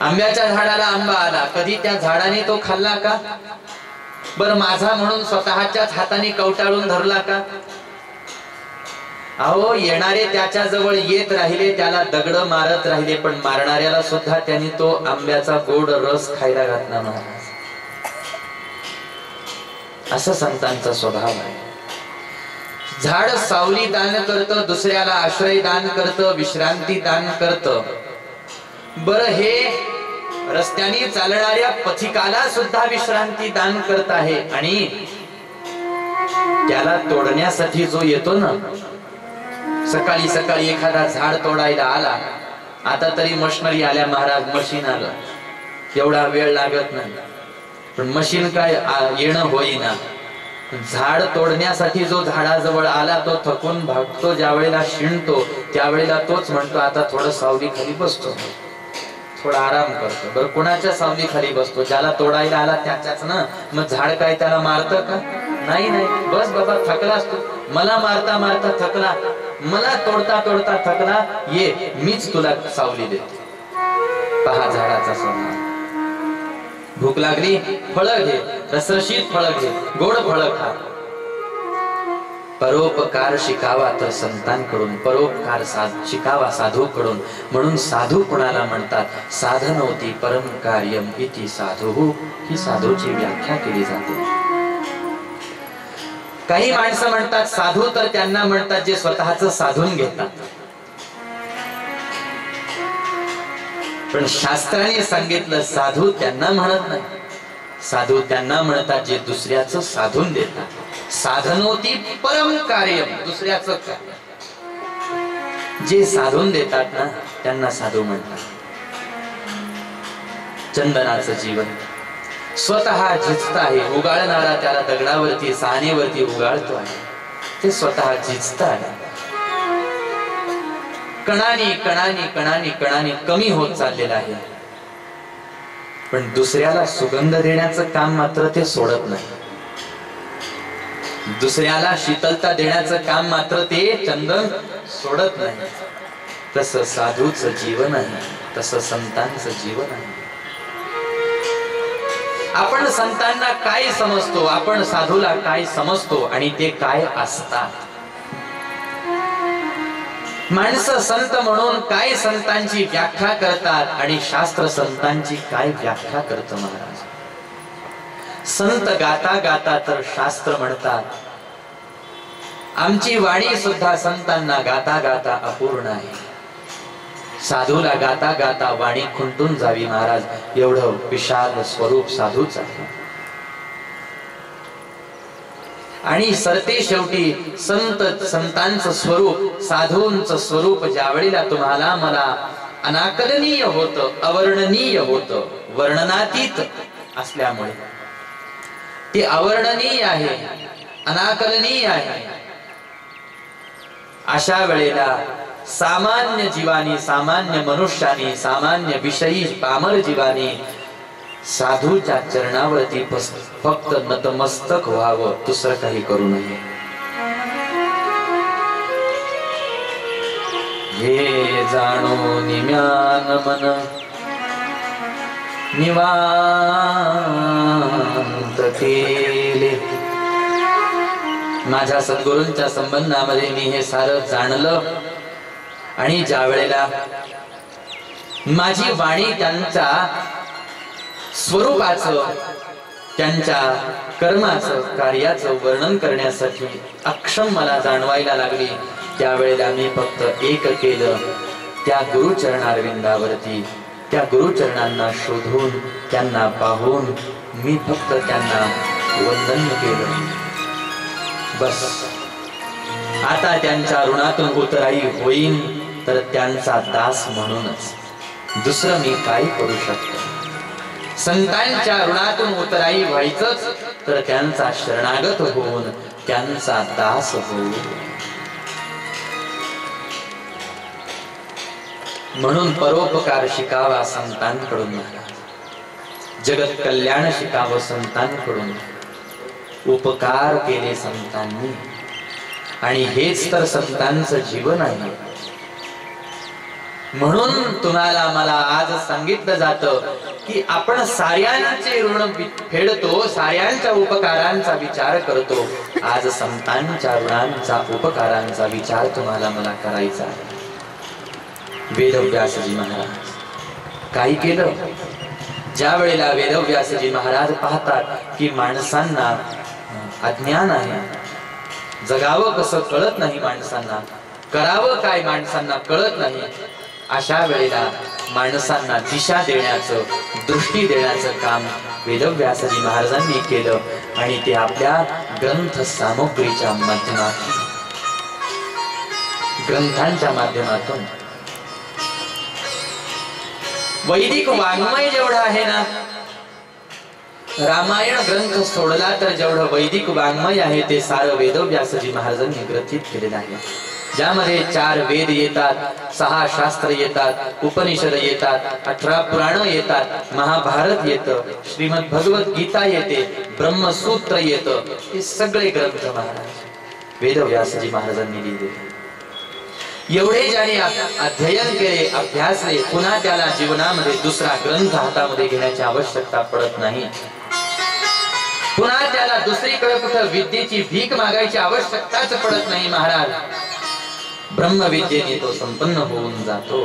S1: आंब्याच्या झाडाला आंबा आला, कधी त्या झाडाने तो खाल्ला का? बरं, माझा म्हणून स्वतःच्याच हाताने कवटाळून धरला का? अहो, येणारे त्याच्या जवळ येत राहिले, त्याला दगड मारत राहिले, पण मारणाऱ्याला सुद्धा त्यांनी तो आंब्याचा गोड रस खायला घातला महाराज. असं संतांचा स्वभाव आहे. झाड सावली दान करतं, दुसऱ्याला आश्रय दान करतं, विश्रांती दान करतं. बरं, हे रस्त्याने चालणाऱ्या पथिकाला सुद्धा विश्रांती दान करत आहे. आणि त्याला तोडण्यासाठी जो येतो ना, सकाळी सकाळी एखादा झाड तोडायला आला, आता तरी मशिनरी आल्या महाराज, मशीन आलं, एवढा वेळ लागत नाही. पण मशीन काय येणं होईना. झाड तोडण्यासाठी जो झाडाजवळ आला तो थकून भागतो, ज्या वेळेला शिणतो त्यावेळेला तोच म्हणतो आता थोडं सावली खाली बसतो, थोडा आराम करतो. बरं, कुणाच्या सावली खाली बसतो? ज्याला तोडायला आला त्याच्याच ना. मग झाड काय त्याला मारतं का? नाही नाही, बस बाबा, थकलास तू, मला मारता मारता थकला, मला तोडता तोडता थकला, ये मीच तुला सावली देतो. पहा झाडाचा स्वभाव. भूक लागली, फळं घे, रसरशीत फळं घे, गोड फळं खा. परोपकार शिकावा तर संतांकडून, परोपकार शिकावा साधूकडून. म्हणून साधू कोणाला म्हणतात? साधनोती परम कार्यम इति साधू. ही साधूची व्याख्या केली जाते. काही माणसं म्हणतात साधू, तर त्यांना म्हणतात जे स्वतःच साधून घेतात. पण शास्त्राने सांगितलं साधू त्यांना म्हणत नाही. साधू त्यांना म्हणतात जे दुसऱ्याचं साधून देतात. साधनोती परम कार्य, दुसऱ्याचं कार्य जे साधून देतात ना त्यांना साधू म्हणतात. चंदनाचं जीवन स्वतः झिजत आहे, उगाळणारा त्याला दगडावरती सानेवरती उगाळतो आहे. ते स्वतः झिजत आहे. कणानी कणानी कणानी कणानी कमी होत चाललेलं आहे. पण दुसऱ्याला सुगंध देण्याचं काम मात्र ते सोडत नाही. दुसऱ्याला शीतलता देण्याचं काम मात्र ते चंदन सोडत नाही. तसं साधूचं जीवन आहे, तसं संतांचं जीवन आहे. आपण संतांना काय समजतो, आपण साधूला काय समजतो आणि ते काय असतात. माणसं संत म्हणून काय संतांची व्याख्या करतात आणि शास्त्र संतांची काय व्याख्या करतं महाराज. संत गाता गाता तर शास्त्र म्हणतात. आमची वाणी सुद्धा संतांना गाता गाता अपूर्ण आहे. साधूला गाता गाता वाणी खुंटून जावी महाराज, एवढं विशाल स्वरूप साधूच आहे. आणि सरते शेवटी संतांचं स्वरूप, साधूंचं स्वरूप ज्यावेळेला तुम्हाला मला अनाकलनीय होतं, अवर्णनीय होतं, वर्णनातीत असल्यामुळे ते अवर्णनीय आहे, अनाकलनीय आहे. अशा वेळेला सामान्य जीवानी, सामान्य मनुष्यानी, सामान्य विषयी पामर जीवानी साधूच्या चरणावरती फक्त नतमस्तक व्हावं, दुसरं काही करू नये. हे जाणो निम्यान मन निवांत केले. माझ्या सद्गुरूंच्या संबंधामध्ये मी हे सारं जाणलं. आणि ज्या वेळेला माझी वाणी त्यांच्या स्वरूपाचं, त्यांच्या कर्माचं, कार्याचं वर्णन करण्यासाठी अक्षम मला जाणवायला लागली, त्यावेळेला मी फक्त एक केलं. त्या गुरुचरणारविंदावरती, त्या गुरुचरणांना शोधून, त्यांना पाहून मी फक्त त्यांना वंदन केलं. बस आता त्यांच्या ऋणातून उतराई होईन तर त्यांचा दास म्हणूनच, दुसरं मी काय करू शकतो. संतांच्या ऋणातून उतराई व्हायचंच तर त्यांचा शरणागत होऊन त्यांचा दास होऊ. म्हणून परोपकार शिकावा संतांकडून महाराज, जगत कल्याण शिकावं संतांकडून. उपकार केले संतांनी आणि हेच तर संतांचं जीवन आहे. म्हणून तुम्हाला मला आज सांगितलं जातं की आपण साऱ्यांचे ऋण फेडतो, साऱ्यांच्या उपकारांचा विचार करतो. आज संतांच्या ऋणांचा, उपकारांचा विचार तुम्हाला मला करायचा आहे. वेदव्यासजी महाराज काय केलं? ज्या वेळेला वेदव्यासजी महाराज पाहतात की माणसांना अज्ञान आहे, जगावं कसं कळत नाही माणसांना, करावं काय माणसांना कळत नाही, अशा वेळेला माणसांना दिशा देण्याचं, दृष्टी देण्याचं काम वेदव्यासजी महाराजांनी केलं. आणि ते आपल्या ग्रंथ सामग्रीच्या माध्यमातून, ग्रंथांच्या माध्यमातून, वैदिक वाङ्मय जेवढं आहे ना, रामायण ग्रंथ सोडला तर जेवढं वैदिक वाङ्मय आहे ते सारं वेदव्यासजी महाराजांनी ग्रंथित केलेलं आहे. ज्यामध्ये 4 वेद येतात, 6 शास्त्र येतात, उपनिषद येतात, 18 पुराण येतात, महाभारत येतं, श्रीमद भगवत गीता येते, ब्रह्मसूत्र येतं. हे सगळे ग्रंथ महाराज वेदव्यासजी महाराजांनी लिहिले. एवढे ज्याने अध्ययन केले, अभ्यासले, पुन्हा त्याला जीवनामध्ये दुसरा ग्रंथ हातामध्ये घेण्याची आवश्यकता पडत नाही. पुन्हा त्याला दुसरीकडे कुठं विद्येची भीक मागायची आवश्यकताच पडत नाही. महाराज ब्रह्मविद्येने तो संपन्न होऊन जातो.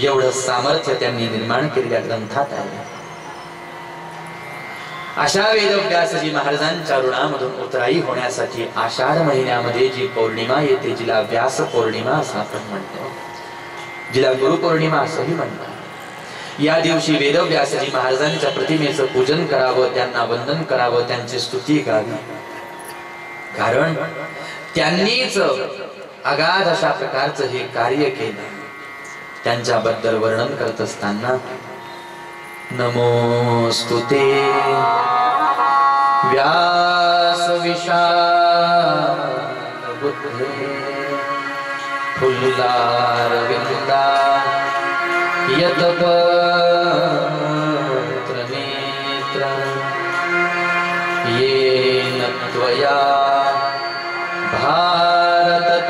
S1: एवढं सामर्थ्य त्यांनी निर्माण केलेल्या ग्रंथात आहे. अशा वेदव्यासजी महाराजांच्या ऋणामधून उतराई होण्यासाठी आषाढ महिन्यामध्ये जी पौर्णिमा येते, जिला व्यास पौर्णिमा असं आपण म्हणतो, जिला गुरुपौर्णिमा असंही म्हणतात, या दिवशी वेदव्यासजी महाराजांच्या प्रतिमेचं पूजन करावं, त्यांना वंदन करावं, त्यांची स्तुती गावी. कारण त्यांनीच अगाध अशा प्रकारचं हे कार्य केलं. त्यांच्याबद्दल वर्णन करत असताना नमोस्तुते व्यास विशाल बुद्धे फुल्लारविंदा यतपत्र नेत्र येन त्वया भारततैलपूर्ण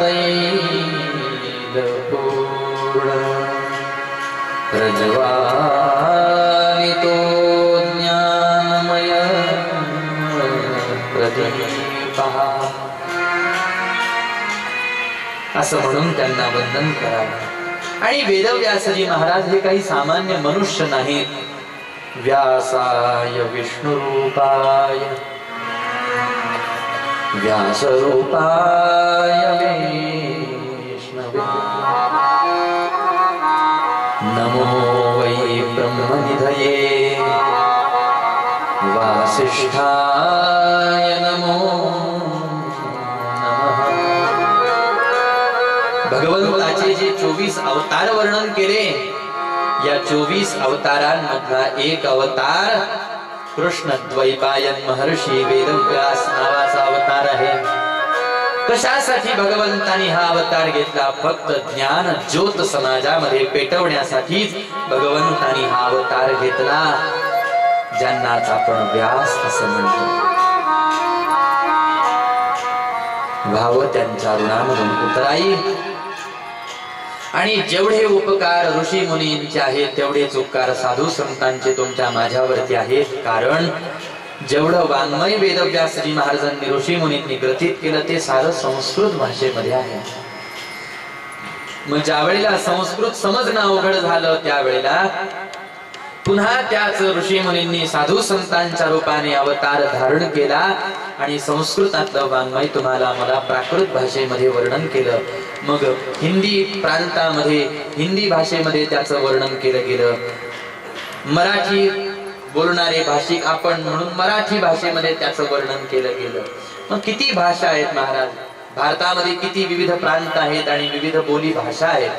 S1: प्रज्वालितो ज्ञानमय प्रदीपः असं म्हणून त्यांना वंदन करावं. आणि वेदव्यासजी महाराज हे काही सामान्य मनुष्य नाहीत. व्यासाय विष्णुरूपाय व्यासरूपाय विष्णवे नमो वै ब्रह्मनिधये वासिष्ठाय नमो नमः. भगवंताचे जे 24 अवतार वर्णन केले, या 24 अवतारांमधला एक अवतार कृष्ण द्वैपायन महर्षी वेदव्यास नावाचा अवतार आहे. कशासाठी भगवंतानी हा अवतार घेतला? फक्त ज्ञान ज्योत समाजामध्ये पेटवण्यासाठीच भगवंतानी हा अवतार घेतला, ज्यांनाच आपण व्यास असं म्हणतो. व्हावं त्यांच्या ऋणामधून उतराई. आणि जेवढे उपकार ऋषी मुनींचे आहेत, तेवढेच उपकार साधू संतांचे तुमच्या माझ्यावरती आहेत. कारण जेवढं वाङ्मय वेदव्यासजी महाराजांनी ऋषी मुनींनी ग्रथित केलं, ते सारं संस्कृत भाषेमध्ये आहे. मग ज्या वेळेला संस्कृत समजणं अवघड झालं, त्यावेळेला पुन्हा त्याच ऋषी मुनींनी साधू संतांच्या रूपाने अवतार धारण केला आणि संस्कृतातलं वाङ्मय तुम्हाला मला प्राकृत भाषेमध्ये वर्णन केलं. मग हिंदी प्रांतामध्ये हिंदी भाषेमध्ये त्याचं वर्णन केलं गेलं. मराठी बोलणारे भाषिक आपण म्हणून मराठी भाषेमध्ये त्याचं वर्णन केलं गेलं. मग किती भाषा आहेत महाराज? भारतामध्ये किती विविध प्रांत आहेत आणि विविध बोली भाषा आहेत.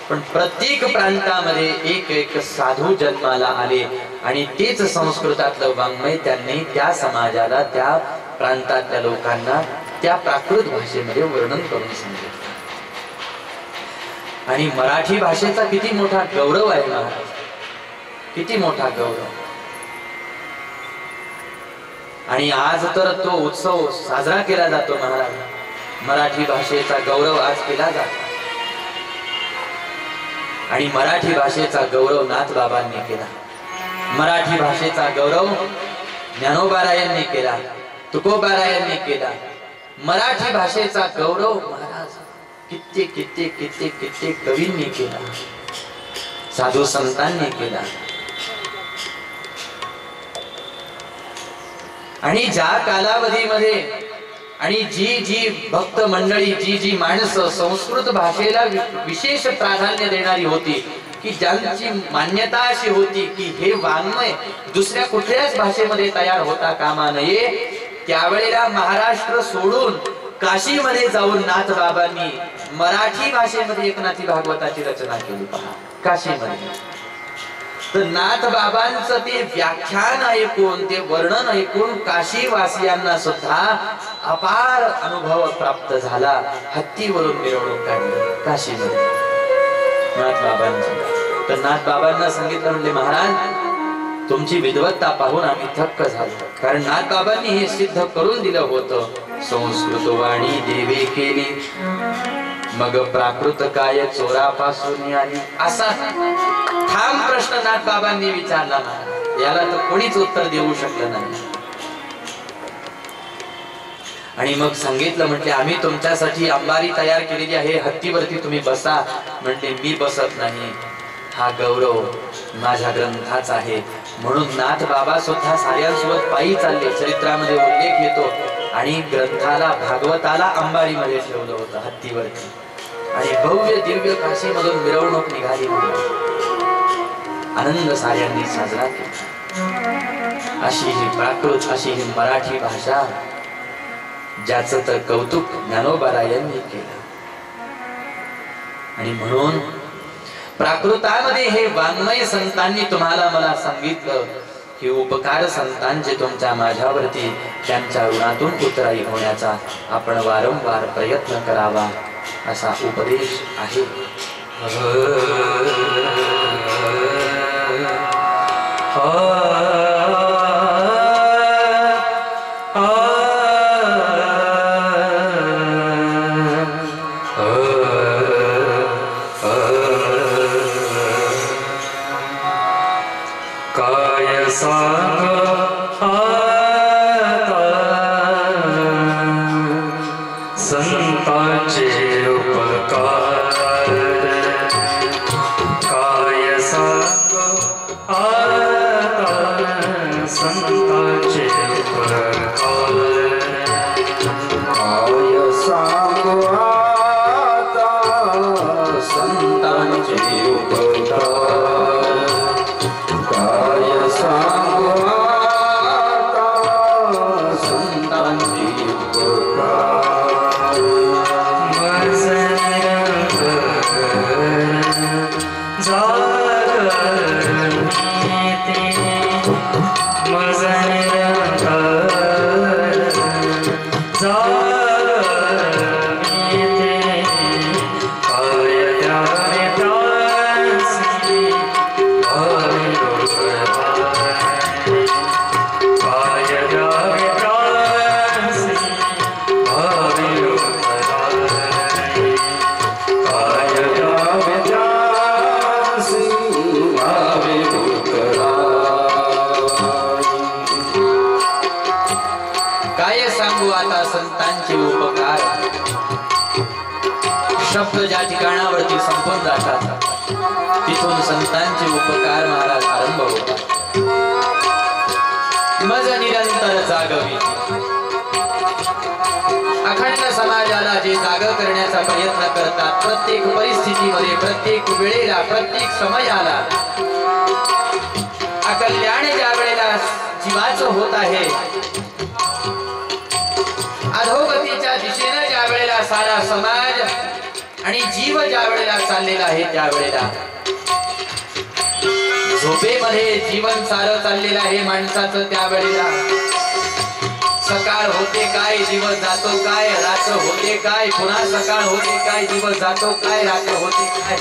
S1: पण प्रत्येक प्रांतामध्ये एक एक साधू जन्माला आले आणि तेच संस्कृतातलं वाङ्मय त्यांनी त्या समाजाला, त्या प्रांतातल्या लोकांना त्या प्राकृत भाषेमध्ये वर्णन करून सांगितलं. आणि मराठी भाषेचा किती मोठा गौरव आहे महाराज, किती मोठा गौरव. आणि आज तर तो उत्सव साजरा केला जातो महाराज. मराठी भाषेचा गौरव आज केला जातो. आणि मराठी भाषेचा गौरव नाथबाबांनी केला. मराठी भाषेचा गौरव ज्ञानोबारायांनी केला, तुकोबारायांनी केला. मराठी भाषेचा गौरव महाराज कित्येक कित्येक कित्येक कित्येक कवींनी केला, साधू संतांनी केला. आणि ज्या कालावधीमध्ये आणि जी जी भक्त मंडळी, जी जी माणसं संस्कृत भाषेला विशेष प्राधान्य देणारी होती, की ज्यांची मान्यता अशी होती की हे वाङ्मय दुसऱ्या कुठल्याच भाषेमध्ये तयार होता कामा नये, त्यावेळेला महाराष्ट्र सोडून काशीमध्ये जाऊन नाथबाबांनी मराठी भाषेमध्ये एकनाथी भागवताची रचना केली. पहा, काशीमध्ये. तर नाथबाबांचं ते व्याख्यान ऐकून, ते वर्णन ऐकून काशीवासियांना सुद्धा अपार अनुभव प्राप्त झाला. हत्तीवरून मिरवणूक काढली काशीमध्ये नाथबाबांची. तर नाथबाबांना सांगितलं, म्हणले महाराज तुमची विद्वत्ता पाहून आम्ही थक्क झालो. कारण नाथबाबांनी हे सिद्ध करून दिलं होतं. संस्कृत वाणी देवे केली मग प्राकृत काय चोरापासून आली असा ठाम प्रश्न नाथबाबांनी विचारला ना, याला तर कोणीच उत्तर देऊ शकलं नाही. आणि मग सांगितलं, म्हटले आम्ही तुमच्यासाठी अंबारी तयार केलेली आहे, हत्तीवरती तुम्ही बसा. म्हटले मी बसत नाही, हा गौरव माझ्या ग्रंथाचा आहे. म्हणून नाथ बाबा सुद्धा साऱ्यांसोबत पायी चालले. चरित्रामध्ये उल्लेख येतो. आणि ग्रंथाला भागवताला अंबारीमध्ये ठेवलं होतं हत्तीवरती. आणि भव्य दिव्य काशीमधून मिरवणूक निघाली. आनंद साऱ्यांनी साजरा केला. अशी ही प्राकृत, अशी ही मराठी भाषा, ज्याचं तर कौतुक ज्ञानोबारायांनी केलं. आणि म्हणून प्राकृतामध्ये हे वाङ्मय संतांनी तुम्हाला मला सांगितलं की उपकार संतांचे तुमच्या माझ्यावरती, त्यांच्या ऋणातून उतराई होण्याचा आपण वारंवार प्रयत्न करावा, असा उपदेश आहे. शब्द ज्या ठिकाणावरती संपून जातात तिथून संतांचे उपकार महाराज आरंभ होतात. मज निरंतर जागवी, अखंड समाजाला जे जाग करण्याचा प्रयत्न करतात, प्रत्येक परिस्थितीमध्ये, प्रत्येक वेळेला, प्रत्येक समयाला अकल्याण ज्या वेळेला जीवाचं होत आहे, अधोगतीच्या दिशेने ज्या वेळेला सारा समाज आणि जीव ज्या वेळेला चाललेला आहे, त्यावेळेला झोपेमध्ये जीवन सारं चाललेलं आहे माणसाचं, त्यावेळेला सकाळ होते काय, दिवस जातो काय, रात्र होते काय, पुन्हा सकाळ होते काय, दिवस जातो काय, रात्र होते काय,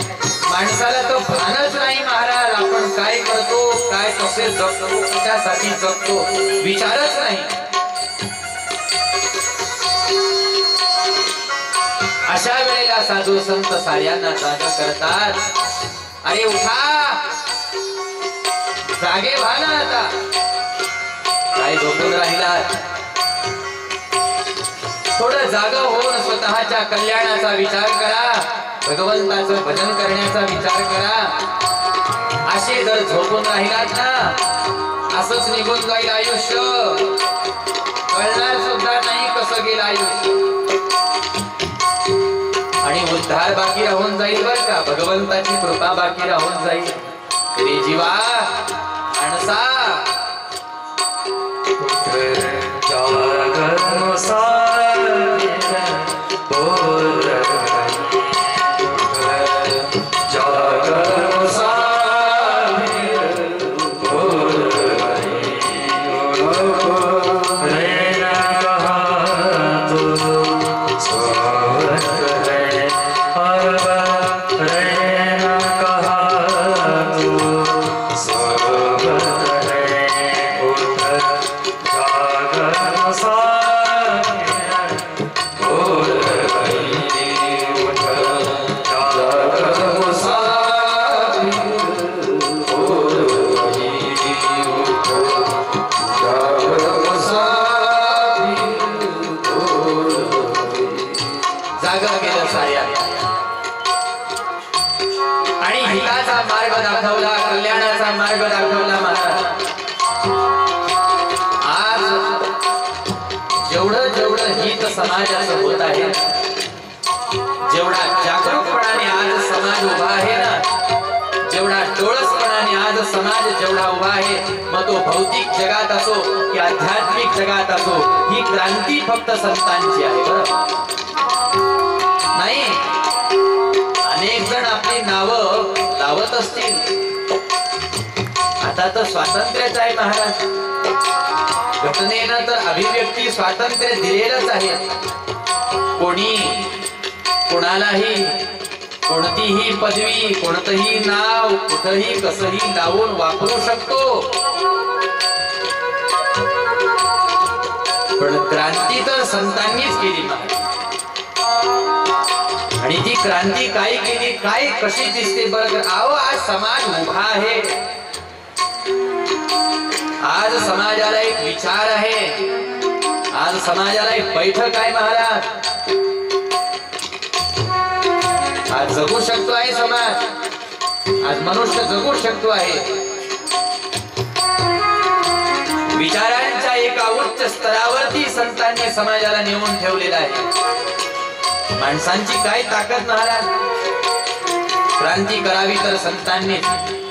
S1: माणसाला तो भानच नाही महाराज. आपण काय करतो, काय कसे जगतो, कशासाठी जगतो, विचारच नाही. अशा वेळेला साधू संत साऱ्यांना जाग करतात. अरे उठा, जागे व्हा ना, आता काय झोपून राहिलात, थोडं जाग होऊन स्वतःच्या कल्याणाचा विचार करा, भगवंताचं भजन करण्याचा विचार करा. असे जर झोपून राहिलात ना, असंच निघून जाईल आयुष्य, कळणार सुद्धा नाही कसं गेलं आयुष्य. आणि उद्धार बाकी राहून जाईल बर का, भगवंताची कृपा बाकी राहून जाईल. रे जीवा माणसा, समाजाचं होत आहे, जेवढा जागरूकपणाने आज समाज उभा आहे ना, जेवढा डोळसपणाने आज समाज जेवढा उभा आहे, मग तो भौतिक जगात असो की आध्यात्मिक जगात असो, ही क्रांती फक्त संतांची आहे बरं. नाही, अनेक जण आपली नावं लावत असतील. आता तर स्वातंत्र्यच आहे महाराज, घटनेनं तर अभिव्यक्ती स्वातंत्र्य दिलेलंच आहे. कोणी कोणालाही कोणतीही पदवी, कोणतंही नाव कुठंही कसंही लावून वापरू शकतो. पण क्रांती तर संतांनीच केली आणि ती क्रांती काय केली, काय कशी दिसते बरं. अहो, आज समाज उभा आहे, आज समाजाला एक विचार आहे, आज समाजाला एक बैठक आहे महाराज. आज जगू शकतो आहे समाज, आज मनुष्य जगू शकतो आहे. विचारांच्या एका उच्च स्तरावरती संतांनी समाजाला नेऊन ठेवलेला आहे. माणसांची काय ताकद महाराज. क्रांती करावी तर संतांनीच,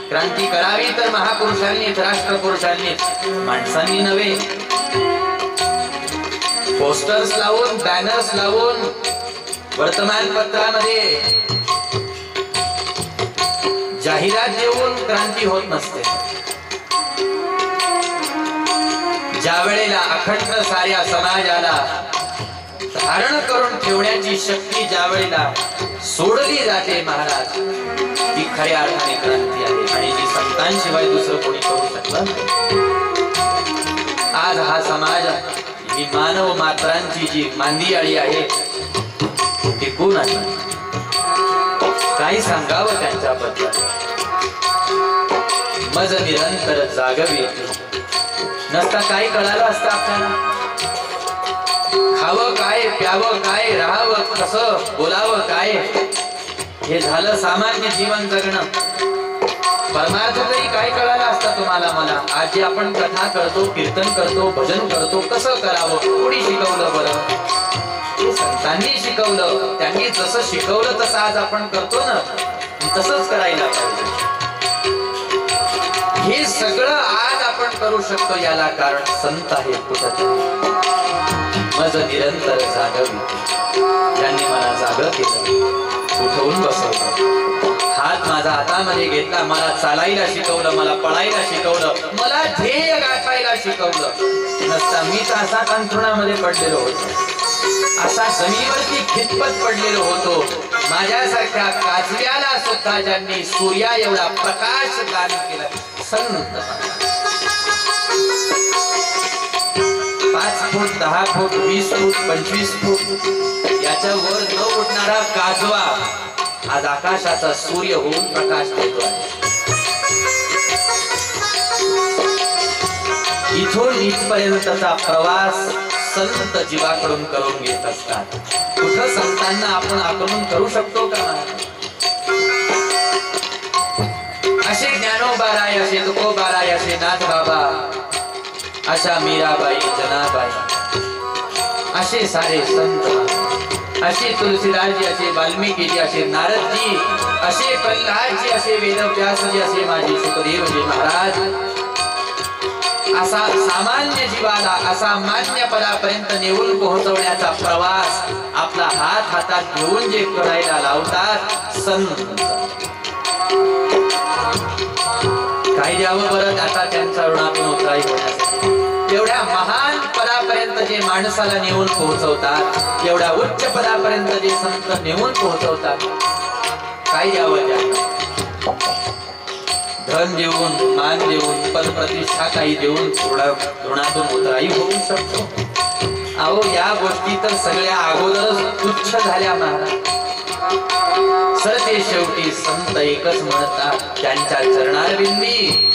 S1: क्रांती करावी तर महापुरुषांनीच, राष्ट्रपुरुषांनीच, माणसांनी नव्हे. पोस्टर्स लावून, बॅनर्स लावून, वर्तमानपत्रामध्ये जाहिरात देऊन क्रांती होत नसते. ज्या वेळेला अखंड साऱ्या समाजाला धारण करून ठेवण्याची शक्ती ज्या वेळेला सोडली जाते महाराज, ती खऱ्या अर्थाने क्रांती आहे आणि जी संतांशिवाय दुसरं कोणी करू शकलं. आज हा समाज, ही मानव मात्रांची जी मांदियाळी आहे, ती कोण आहे, काही सांगावं त्यांच्याबद्दल. मज निरंतर जागवी नसता काही कळालं असतं आपल्याला. खावं काय, प्यावं काय, राहावं कसं, बोलावं काय, हे झालं सामान्य जीवन जगणं. परमार्थ तरी काय कळालं असतं तुम्हाला मला. आज जे आपण कथा करतो, कीर्तन करतो, भजन करतो, कसं करावं कोणी शिकवलं बरं. संतांनी शिकवलं, त्यांनी जसं शिकवलं तसं आज आपण करतो ना, तसंच करायला पाहिजे. हे सगळं आज आपण करू शकतो, याला कारण संत आहे कुठं. मज निरंतर जागवी, ज्यांनी मला जाग केलं, उठवून बसवलं, हात माझा हातामध्ये घेतला, मला चालायला शिकवलं, मला पळायला शिकवलं, मला ध्येय गाठायला शिकवलं. नसता मीच असा अंथरुणामध्ये पडलेलो होतो, असा जमिनीवरती खितपत पडलेलो होतो. माझ्यासारख्या काजव्याला सुद्धा ज्यांनी सूर्या एवढा प्रकाश दान केला, संत 5 फूट 10 फूट 20 फूट 25 फूट याच्या वर न उडणारा काजवा आज आकाशाचा सूर्य होऊन प्रकाश देतो आहे. इथून इथपर्यंतचा प्रवास संत जीवाकडून करून घेत असतात. कुठं संतांना आपण आक्रमण करू शकतो का. असे ज्ञानोबाराय, असे तुकोबाराय, असे नाथ बाबा, अशा मीराबाई, जनाबाई, असे सारे संत, असे तुलसीदासजी, असे वाल्मिकीजी, असे नारदजी, असे प्रल्हादजी, असे वेदव्यासजी, असे माझे सुखदेवजी महाराज. असा सामान्य जीवाला असा मान्य पदापर्यंत नेऊन पोहोचवण्याचा प्रवास आपला हात हातात घेऊन जे करायला लावतात संत. काही द्यावं बरं आता त्यांचा ऋणातून उतराई होण्यासाठी. एवढ्या महान पदापर्यंत जे माणसाला नेऊन पोहोचवतात, एवढ्या उच्च पदापर्यंत जे संत नेऊन पोहोचवतात, काय द्यावं त्यांना. धन देऊन, मान देऊन, पद प्रतिष्ठा काही देऊन ऋणातून उतराई होऊ शकतो. अहो, या गोष्टी तर सगळ्या अगोदरच तुच्छ झाल्या महाराज. सरते शेवटी संत एकच म्हणतात, त्यांच्या चरणारविंदी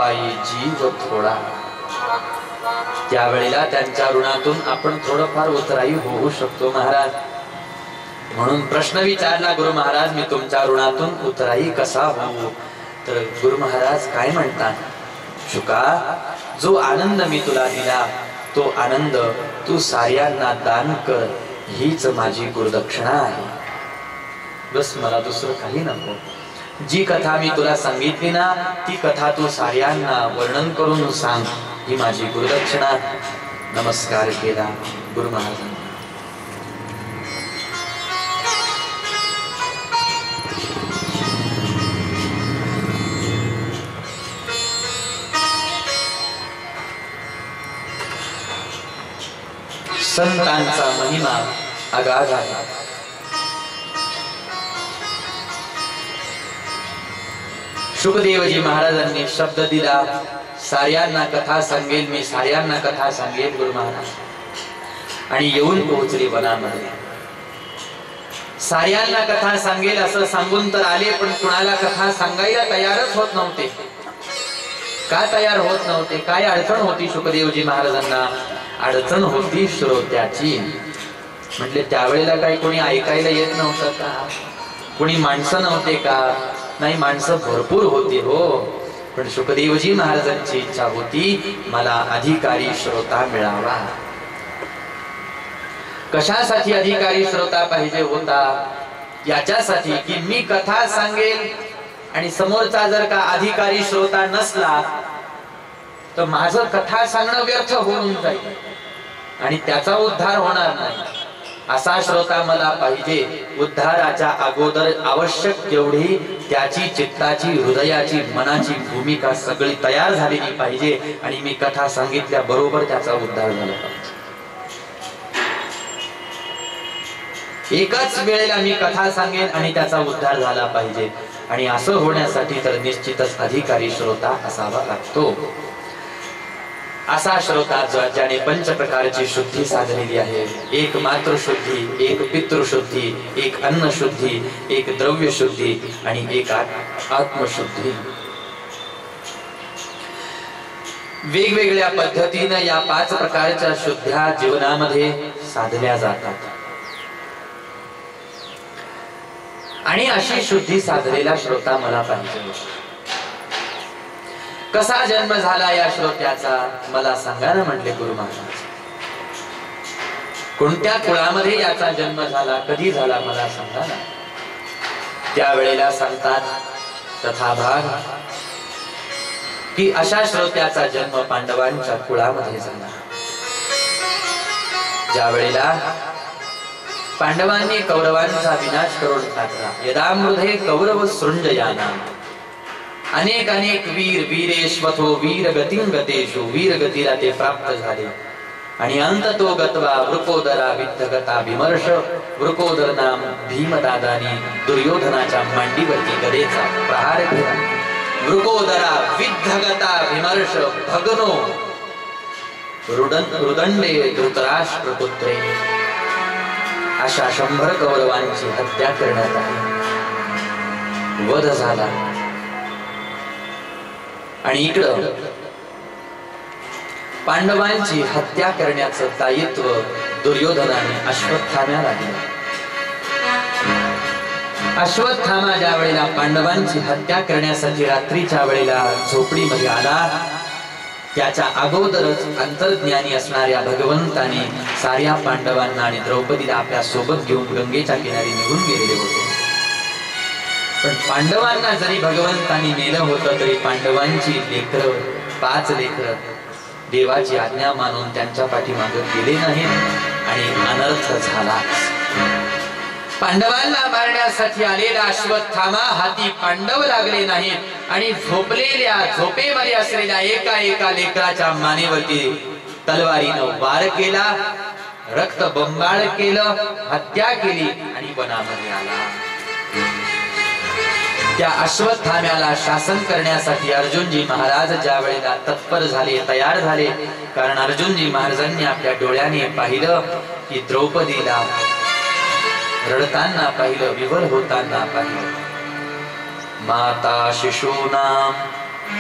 S1: पायी जीव थोडा. त्यावेळेला त्यांच्या ऋणातून आपण थोडंफार उतराई होऊ शकतो महाराज. म्हणून प्रश्न विचारला गुरु महाराज, मी तुमच्या ऋणातून उतराई कसा होऊ? तर गुरु महाराज काय म्हणतात, शुका, जो आनंद मी तुला दिला तो आनंद तू साऱ्यांना दान कर, हीच माझी गुरुदक्षिणा आहे. बस, मला दुसरं काही नको. जी कथा मी तुला सांगितली ना, ती कथा तू साऱ्यांना वर्णन करून सांग, ही माझी गुरुदक्षिणा. नमस्कार केला गुरु महाराजांना. संतांचा महिमा अगाध आहे. शुकदेवजी महाराजांनी शब्द दिला, साऱ्यांना कथा सांगेल मी, साऱ्यांना कथा सांगेल गुरु महाराज. आणि येऊन पोहोचले वनामध्ये. साऱ्यांना कथा सांगेल असं सांगून तर आले, पण कुणाला कथा सांगायला तयारच होत नव्हते. का तयार होत नव्हते? काय अडचण होती शुकदेवजी महाराजांना? अडचण होती श्रोत्याची. म्हटले त्यावेळेला काही कोणी ऐकायला येत नव्हतं का? कोणी माणसं नव्हते का? नाही, माणसं भरपूर होती हो. पण शुकदेवजी महाराजांची इच्छा होती, मला अधिकारी श्रोता मिळावा. कशासाठी अधिकारी श्रोता पाहिजे होता? याच्यासाठी की मी कथा सांगेल आणि समोरचा जर का अधिकारी श्रोता नसला तर माझं कथा सांगणं व्यर्थ होऊन जाईल आणि त्याचा उद्धार होणार नाही. असा श्रोता मला पाहिजे. उद्धाराच्या अगोदर आवश्यक तेवढी त्याची चित्ताची, हृदयाची, मनाची भूमिका सगळी तयार झालेली पाहिजे आणि मी कथा सांगितल्या बरोबर त्याचा उद्धार झाला पाहिजे. एकाच वेळेला मी कथा सांगेन आणि त्याचा उद्धार झाला पाहिजे. आणि असं होण्यासाठी तर निश्चितच अधिकारी श्रोता असावा लागतो. असा श्रोता ज्याने पंच प्रकारची शुद्धी साधलेली आहे. एक मातृशुद्धी, एक पितृशुद्धी, एक अन्नशुद्धी, एक द्रव्य शुद्धी आणि एक आत्मशुद्धी. वेगवेगळ्या पद्धतीने या 5 प्रकारच्या शुद्ध्या जीवनामध्ये साधल्या जातात. आणि अशी शुद्धी साधलेला श्रोता मला पाहिजे. कसा जन्म झाला या श्रोत्याचा मला सांगा ना, म्हटले गुरु महाराज. कोणत्या कुळामध्ये याचा जन्म झाला, कधी झाला मला सांगा ना. त्यावेळेला सांगतात तथा भाग की अशा श्रोत्याचा जन्म पांडवांच्या कुळामध्ये झाला. ज्या वेळेला पांडवांनी कौरवांचा विनाश करून टाकला. यदामृधे कौरव सृंजयाना, अनेक अनेक वीर वीरेश्वथो वीर गतिं गतेषु, वीर गतीला ते प्राप्त झाले. आणि अंततो गत्वा वृकोदरा विद्धगता विमर्श, वृकोदर नाम भीमदादानी दुर्योधनाच्या मांडीवरती गदेचा प्रहार केला. वृकोदरा विद्धगता विमर्श भगनो रुदंडे धृतराष्ट्रपुत्रे. अशा 100 कौरवांची हत्या करण्यात आली, वध झाला. आणि इकडं पांडवांची हत्या करण्याचं दायित्व दुर्योधनाने अश्वत्थाम्याला दिलं. अश्वत्थामा ज्या वेळेला पांडवांची हत्या करण्यासाठी रात्रीच्या वेळेला झोपडीमध्ये आला, त्याच्या अगोदरच अंतर्ज्ञानी असणाऱ्या भगवंताने साऱ्या पांडवांना आणि द्रौपदीला आपल्या सोबत घेऊन गंगेच्या किनारी निघून गेलेले होते. पण पांडवांना जरी भगवंतानी नेलं होतं तरी पांडवांची लेकरं, 5 लेकरं देवाची आज्ञा मानून त्यांच्या पाठीमागे गेले नाहीत आणि अनर्थ झाला. पांडवांना मारण्यासाठी आलेला अश्वत्थामा हाती पांडव लागले नाहीत आणि झोपलेल्या, झोपेमध्ये असलेल्या एका लेकराच्या मानेवरती तलवारीनं वार केला, रक्त बंबाळ केलं, हत्या केली आणि वनामध्ये आला. त्या अश्वत्थाम्याला शासन करण्यासाठी अर्जुनजी महाराज ज्या वेळेला तत्पर झाले, तयार झाले, कारण अर्जुनजी महाराजांनी आपल्या डोळ्याने पाहिलं की द्रौपदीला रडताना पाहिलं, विवल होताना पाहिलं. माता शिशूनां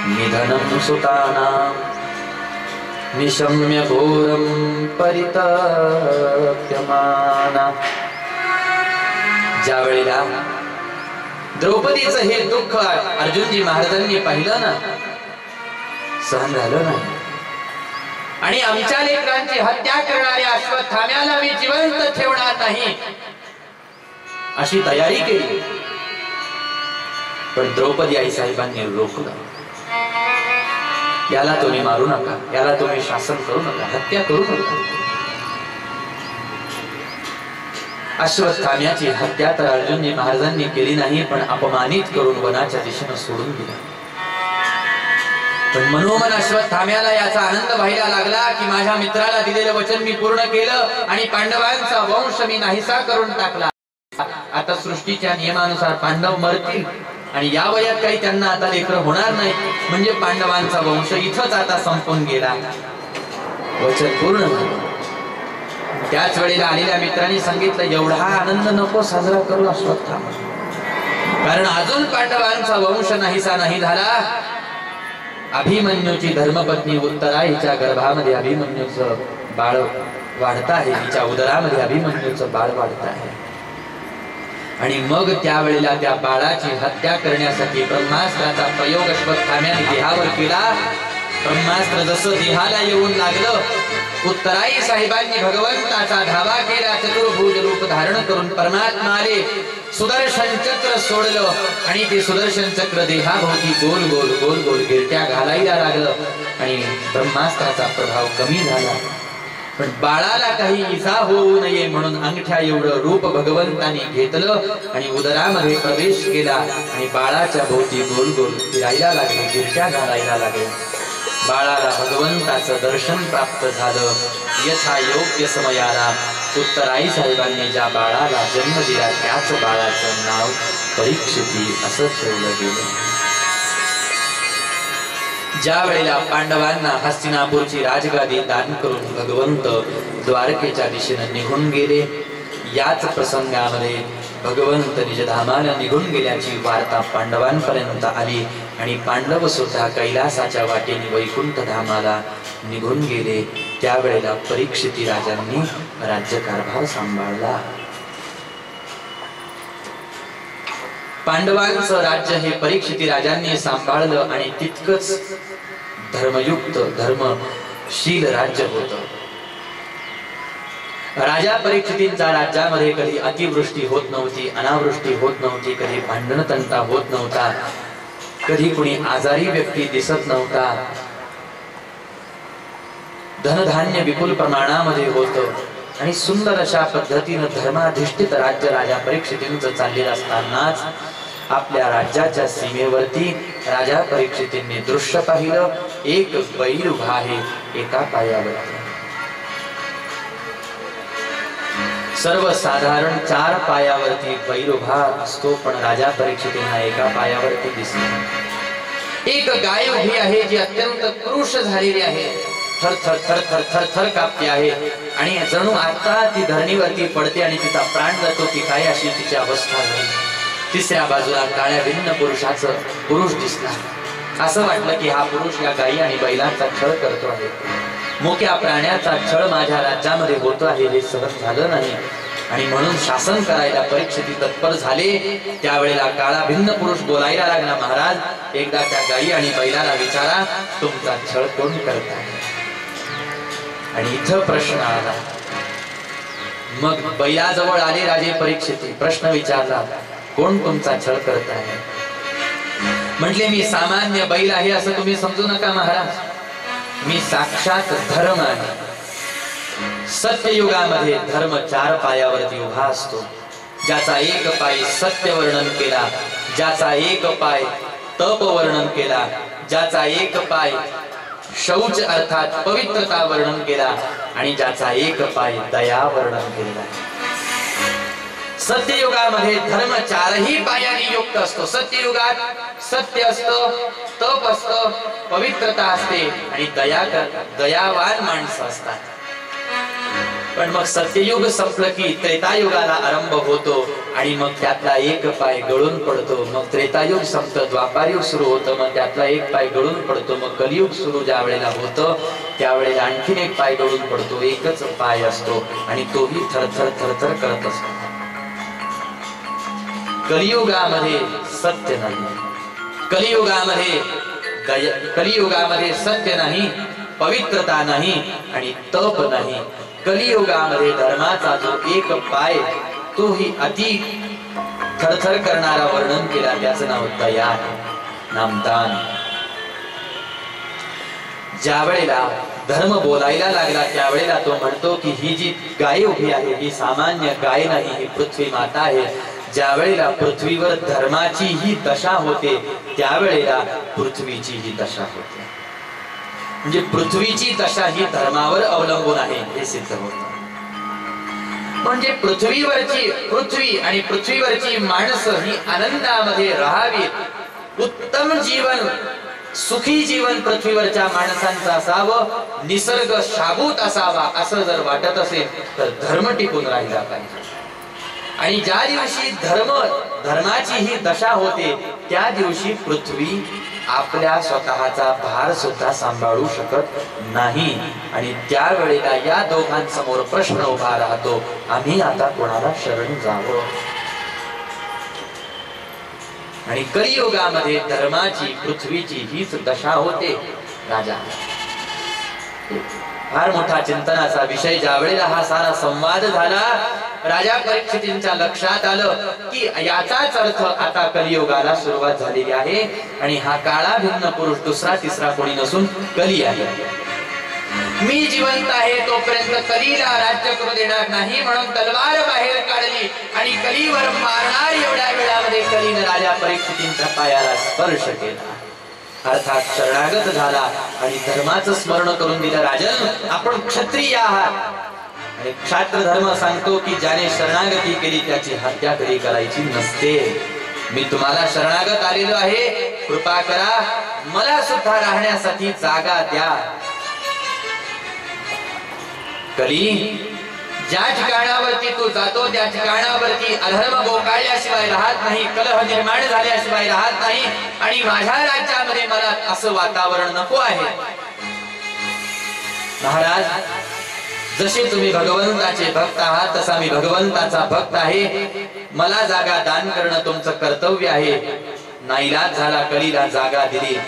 S1: निधनं सुतानां निशम्य घोरं परितप्यमाना। ज्या वेळेला द्रौपदीचं हे दुःख अर्जुनजी महाराजांनी पाहिलं ना, सहन झालं नाही। आणि आमच्या लेकरांची हत्या करणाऱ्या अश्वत्थाम्याला मी जिवंत ठेवणार नाही अशी तयारी केली, पण द्रौपदी आई साहेबांनी रोखलं। याला तुम्ही मारू नका, याला तुम्ही शासन करू नका, हत्या करू नका। अश्वत्थाम्याची हत्या तर अर्जुनजी महाराजांनी केली नाही, पण अपमानित करून वनाच्या दिशेने सोडून दिला। पण मनोमन अश्वत्थाम्याला याचा आनंद व्हायला लागला की माझ्या मित्राला दिलेलं वचन मी पूर्ण केलं आणि पांडवांचा वंश मी नाहीसा करून टाकला। आता सृष्टीच्या नियमानुसार पांडव मरतील आणि या वयात काही त्यांना आता लेकरं होणार नाही, म्हणजे पांडवांचा वंश इथंच आता संपून गेला, वचन पूर्ण झालं। त्याच वेळेला आलेल्या मित्रांनी सांगितलं, एवढा आनंद नको साजरा करू अश्वत्थामा, कारण अजून पांडवांचा वंश नाहीसा नाही झाला। अभिमन्यूची धर्मपत्नी उत्तरा हिच्या गर्भामध्ये अभिमन्यूचं बाळ वाढत आहे, हिच्या उदरामध्ये अभिमन्यूचं बाळ वाढत आहे। आणि मग त्यावेळेला त्या बाळाची हत्या करण्यासाठी ब्रह्मास्त्राचा प्रयोग अश्वत्थाम्याने देहावर केला। ब्रह्मास्त्र जसं देहाला येऊन लागलं, उत्तराई साहेबांनी भगवंताचा धावा केला, चतुर्भुज रूप धारण करून परमात्मा आले, सुदर्शन चक्र सोडलं आणि ते सुदर्शन चक्र देहाभोवती गोल गोल गोल गोल गिरट्या घालायला लागलं आणि ब्रह्मास्त्राचा प्रभाव कमी झाला। पण बाळाला काही इजा होऊ नये म्हणून अंगठ्या एवढं रूप भगवंतानी घेतलं आणि उदरामध्ये प्रवेश केला आणि बाळाच्या भोवती गोल गोल फिरायला लागले, गिरट्या घालायला लागले। बाळाला भगवंताचं दर्शन प्राप्त झालं। यथा योग्य समयाला उत्तराई साहेबांनी ज्या बाळाला जन्म दिला त्याच बाळाचं नाव परीक्षिती असं ठेवलं गेलं। ज्या वेळेला पांडवांना हस्तिनापूरची राजगादी दान करून भगवंत द्वारकेच्या दिशेने निघून गेले, याच प्रसंगामध्ये भगवंत निजधामाला निघून गेल्याची वार्ता पांडवांपर्यंत आली आणि पांडव सुद्धा कैलासाच्या वाटेने वैकुंठ धामाला निघून गेले। त्यावेळेला परीक्षिती राजांनी राज्यकारभार सांभाळला। पांडवांचं राज्य हे परीक्षिती राजांनी सांभाळलं आणि तितकंच धर्मयुक्त धर्मशील राज्य होतं। राजा परीक्षितींच्या राज्यामध्ये कधी अतिवृष्टी होत नव्हती, अनावृष्टी होत नव्हती, कधी भांडण तंटा होत नव्हता, कधी कुणी आजारी व्यक्ती दिसत नव्हता, धनधान्य विपुल प्रमाणामध्ये होतं आणि सुंदर अशा पद्धतीने धर्माधिष्ठित राज्य राजा परीक्षितींचं चाललेलं असतानाच आपल्या राज्याच्या सीमेवरती राजा परीक्षितींनी दृश्य पाहिलं। एक बैल उभा आहे एका पायावरती। सर्वसाधारण 4 पायावरती बैल उभा असतो, पण राजा परीक्षितींना एका पायावरती दिसलं। एक गाय उभी आहे जी अत्यंत क्रूश झालेली आहे, थर थर थर थर थर थर कापते आहे आणि जणू आता ती धरणीवरती पडते आणि तिचा प्राण जातो की काय अशी तिची अवस्था झाली। तिसऱ्या बाजूला काळ्या भिन्न पुरुष दिसला। असं वाटलं की हा पुरुष या गायी आणि बैलांचा छळ करतो आहे, मोक्या प्राण्याचा छळ माझ्या राज्यामध्ये होतो आहे, हे सहन झालं नाही आणि म्हणून शासन करायला परीक्षिती तत्पर झाले। त्यावेळेला काळा भिन्न पुरुष बोलायला लागला, महाराज एकदा त्या गायी आणि बैलाला विचारा तुमचा छळ कोण करत आहे। आणि इथं प्रश्न आला। मग बैलाजवळ आले राजे परीक्षिती, प्रश्न विचारला कोण तुमचा छळ करत आहे। म्हटले मी सामान्य बैल आहे असं तुम्ही समजू नका महाराज, मी साक्षात धर्म आहे। सत्ययुगामध्ये धर्म 4 पायावरती उभा असतो, ज्याचा एक पाय सत्य वर्णन केला, ज्याचा एक पाय तप वर्णन केला, ज्याचा एक पाय शौच अर्थात पवित्रता वर्णन केला आणि ज्याचा एक पाय दया वर्णन केला। सत्ययुगामध्ये धर्म 4ही पायांनी युक्त असतो। सत्ययुगात सत्य असतं, तप असतं, पवित्रता असते आणि दयावान माणसं असतात। पण मग सत्ययुग संपलं की त्रेतायुगाला आरंभ होतो आणि मग त्यातला एक पाय गळून पडतो. मग त्रेतायुग संपतं, द्वापारयुग सुरू होतं, मग त्यातला एक पाय गळून पडतो. मग कलियुग सुरू ज्या वेळेला होतं त्यावेळेला आणखीन एक पाय गळून पडतो. एकच पाय असतो आणि तोही थरथर थरथर करत असतो. कलियुगामध्ये सत्य नाही, कलियुगामध्ये सत्य नाही, पवित्रता नाही आणि तप नाही. कलियुगामध्ये धर्माचा जो एक पाय तोही अति थरथर करणारा वर्णन केला, त्याचं नाव दया आहे, नामदान. ज्या वेळेला धर्म बोलायला लागला त्यावेळेला तो म्हणतो की ही जी गाय उभी आहे ही सामान्य गाय नाही, ही पृथ्वी माता आहे. ज्या वेळेला पृथ्वीवर धर्माची ही दशा होते त्यावेळेला पृथ्वीची ही दशा होते. म्हणजे पृथ्वीची दशा ही धर्मावर अवलंबून आहे हे सिद्ध होतं. म्हणजे पृथ्वी आणि पृथ्वीवरची माणसं ही आनंदामध्ये राहावीत. उत्तम जीवन, सुखी जीवन पृथ्वीवरच्या माणसांचं असावं, निसर्ग शाबूत असावा असं जर वाटत असेल तर धर्म टिकून राहिला पाहिजे. आणि ज्या दिवशी धर्माची ही दशा होते त्या दिवशी पृथ्वी आपल्या स्वतःचा भार सुद्धा सांभाळू शकत नाही. आणि त्यावेळेला या दोघांसमोर प्रश्न उभा राहतो, आम्ही आता कोणाला शरण जावं. आणि कलियुगामध्ये धर्माची पृथ्वीची हीच दशा होते. राजा फार मोठा चिंतनाचा विषय. ज्या वेळेला हा सारा संवाद झाला राजा परीक्षितींच्या लक्षात आलं की याचाच अर्थ आता कलियुगाला सुरुवात झालेली आहे आणि हा काळा भिन्न पुरुष दुसरा तिसरा कोणी नसून कली आहे. मी जिवंत आहे तोपर्यंत कलीला राज्य करू देणार नाही म्हणून तलवार बाहेर काढली आणि कलीवर मारणार एवढ्या वेळामध्ये कलीने राजा परीक्षितींच्या पायाला स्पर्श केला, अर्थात शरणागत झाला आणि धर्माचं स्मरण करून दिलं. राजन, आपण क्षत्रिय आहात आणि क्षात्र धर्म सांगतो की ज्याने शरणागती केली त्याची हत्या कधी करायची नसते. मी तुम्हाला शरणागत आलेलो आहे, कृपा करा, मला सुद्धा राहण्यासाठी जागा द्या. कली, ज्या ठिकाणावरती तू जातो त्या ठिकाणावरती अधर्म बोकाळल्याशिवाय राहत नाही, कलह निर्माण झाल्याशिवाय राहत नाही आणि माझ्या राज्यामध्ये मला असं वातावरण नको आहे. महाराज, जसे तुम्ही भगवंताचे भक्त आहात तसा मी भगवंताचा भक्त आहे. मला जागा दान करणं तुमचं कर्तव्य आहे. नाईलाज झाला, कलीला जागा दिली.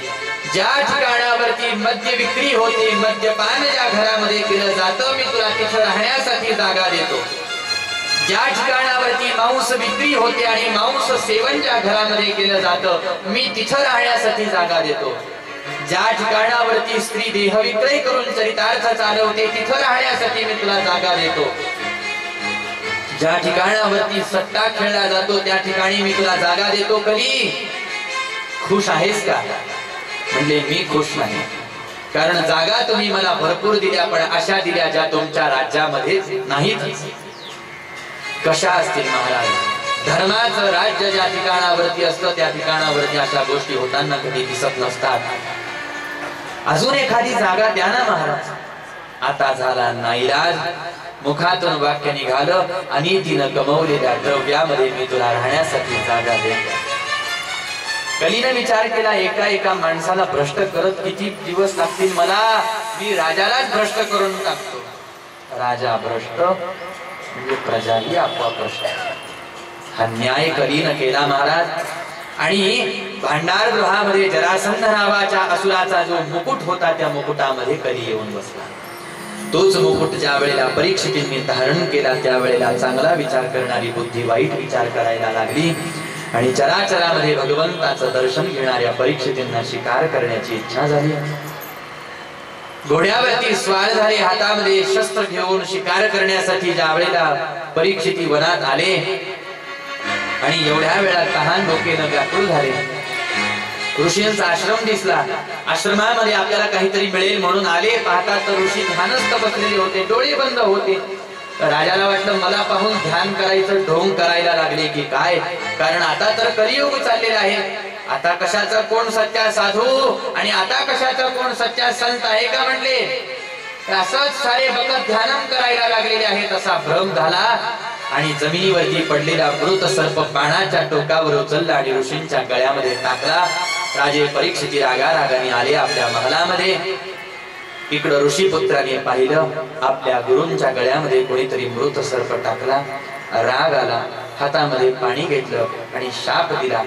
S1: ज्या ठिकाणावरती मद्य विक्री होते, मद्यपान ज्या घरामध्ये केलं जातं, मी तुला तिथं राहण्यासाठी जागा देतो. ज्या ठिकाणावरती मांस विक्री होते आणि मांस सेवन ज्या घरामध्ये केलं जातं, मी तिथं राहण्यासाठी जागा देतो. ज्या ठिकाणावरती स्त्री देह विक्रय करून चरितार्थ चालवते तिथं राहण्यासाठी मी तुला जागा देतो. ज्या ठिकाणावरती सट्टा खेळला जातो त्या ठिकाणी मी तुला जागा देतो. कली, खुश आहेस का? म्हणले, मी खुश नाही, कारण जागा तुम्ही मला भरपूर दिल्या पण अशा दिल्या ज्या तुमच्या राज्यामध्ये नाहीत. कशा असतील महाराज? धर्माचं राज्य ज्या ठिकाणावरती असतं त्या ठिकाणावरती अशा गोष्टी होताना कधी दिसत नसतात. अजून एखादी जागा द्या ना महाराज. आता झाला नाईलाज, मुखातून वाक्य निघालं, अनितीनं कमवलेल्या द्रव्यामध्ये मी तुला राहण्यासाठी जागा देतो. कलीने विचार केला, एका माणसाला भ्रष्ट करत किती दिवस लागतील मला, मी राजालाच भ्रष्ट करून टाकतो. राजा भ्रष्ट म्हणजे प्रजाही आपोआप भ्रष्ट. हा न्याय कलीने केला महाराज. आणि भांडार गृहामध्ये जरासंध नावाच्या असुराचा जो मुकुट होता त्या मुकुटामध्ये कली येऊन बसला. तोच मुकुट ज्या वेळेला परीक्षितींनी धारण केला त्यावेळेला चांगला विचार करणारी बुद्धी वाईट विचार करायला लागली आणि चराचरामध्ये भगवंताचं दर्शन घेणाऱ्या परीक्षितींना शिकार करण्याची इच्छा झाली. घोड्यावरती स्वार झाले, हातामध्ये शस्त्र घेऊन शिकार करण्यासाठी ज्या वेळेला परीक्षिती वनात आले आणि एवढ्या वेळा तहान डोकेनं व्याकुळ झाले. ऋषींचा आश्रम दिसला, आश्रमामध्ये आपल्याला काहीतरी मिळेल म्हणून आले. पाहतात तर ऋषी ध्यानस्थ बसलेले होते, डोळे बंद होते. राजाला वाटलं मला पाहून ध्यान करायचं ढोंग करायला लागले की काय, कारण आता तर कलियुग चाललेला आहे. आता कशाचा कोण सच्चा साधू आणि आता कशाचा कोण सच्चा संत आहे का म्हणले. असंच सारे भक्त ध्यानम करायला लागलेले आहेत असा भ्रम झाला. आणि जमिनीवरती पडलेला मृत सर्प बाणाच्या टोकावर उचलला आणि ऋषींच्या गळ्यामध्ये टाकला. राजे परीक्षिती रागारागाने आले आपल्या महलामध्ये. इकडं ऋषीपुत्राने पाहिलं, आपल्या गुरूंच्या गळ्यामध्ये कोणीतरी मृत सर्प टाकला. राग आला, हातामध्ये पाणी घेतलं आणि शाप दिला,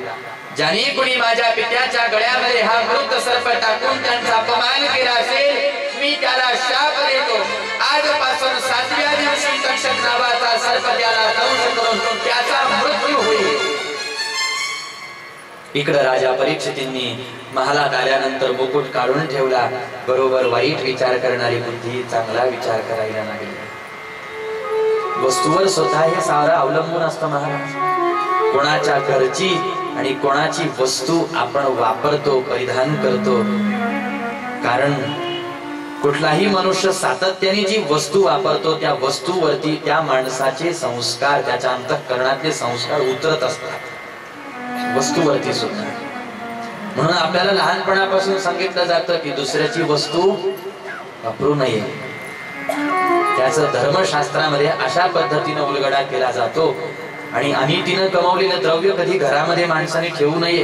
S1: ज्याने कोणी माझ्या पित्याच्या गळ्यामध्ये हा मृत सर्प टाकून त्यांचा अपमान केला असेल, मी त्याला शाप देतो. आजपासून 7व्या दिवशी तक्षक नावाचा सर्प त्याला दंश करून त्याचा मृत्यू होईल. इकडे राजा परीक्षितींनी महालात आल्यानंतर मुकुट काढून ठेवला. बरोबर वाईट विचार करणारी बुद्धी चांगला विचार करायला लागली. वस्तूवर स्वतः हे सारं अवलंबून असतं महाराज. कोणाच्या घरची आणि कोणाची वस्तू आपण वापरतो, परिधान करतो. कारण कुठलाही मनुष्य सातत्याने जी वस्तू वापरतो त्या वस्तूवरती त्या माणसाचे संस्कार, त्याच्या अंतःकरणातले संस्कार उतरत असतात वस्तूवरती सुद्धा. म्हणून आपल्याला लहानपणापासून सांगितलं जातं की दुसऱ्याची वस्तू वापरू नये. त्याचं धर्मशास्त्रामध्ये अशा पद्धतीने उलगडा केला जातो. आणि अनितीनं कमवलेलं द्रव्य कधी घरामध्ये माणसाने ठेवू नये.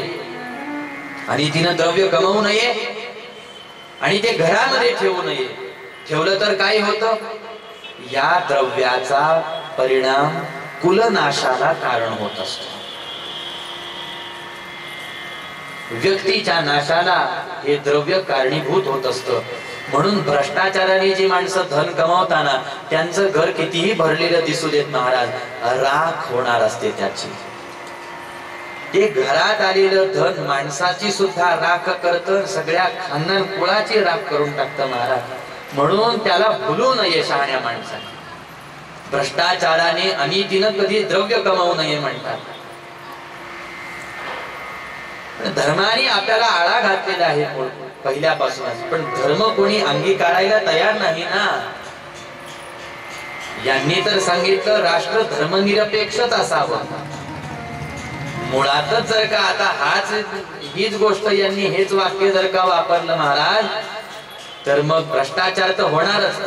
S1: अनितीनं द्रव्य कमवू नये आणि ते घरामध्ये ठेवू नये. ठेवलं तर काय होतं, या द्रव्याचा परिणाम कुलनाशाला कारण होत असतो. व्यक्तीच्या नाशाला हे द्रव्य कारणीभूत होत असतं. म्हणून भ्रष्टाचाराने जी माणसं धन कमावताना त्यांचं घर कितीही भरलेलं दिसू देत महाराज, राख होणार असते त्याची. ते घरात आलेलं धन माणसाची सुद्धा राख करतं, सगळ्या खानदान कुळाची राख करून टाकतं महाराज. म्हणून त्याला भुलू नये शहाण्या माणसाने. भ्रष्टाचाराने अनितीनं कधी द्रव्य कमावू नये म्हणतात. धर्माने आपल्याला आळा घातलेला आहे पहिल्यापासूनच, पण धर्म कोणी अंगीकारायला तयार नाही ना. यांनी तर सांगितलं राष्ट्र धर्मनिरपेक्षच असावं. मुळातच जर का आता हीच गोष्ट यांनी हेच वाक्य जर का वापरलं महाराज, तर मग भ्रष्टाचार तर होणारच.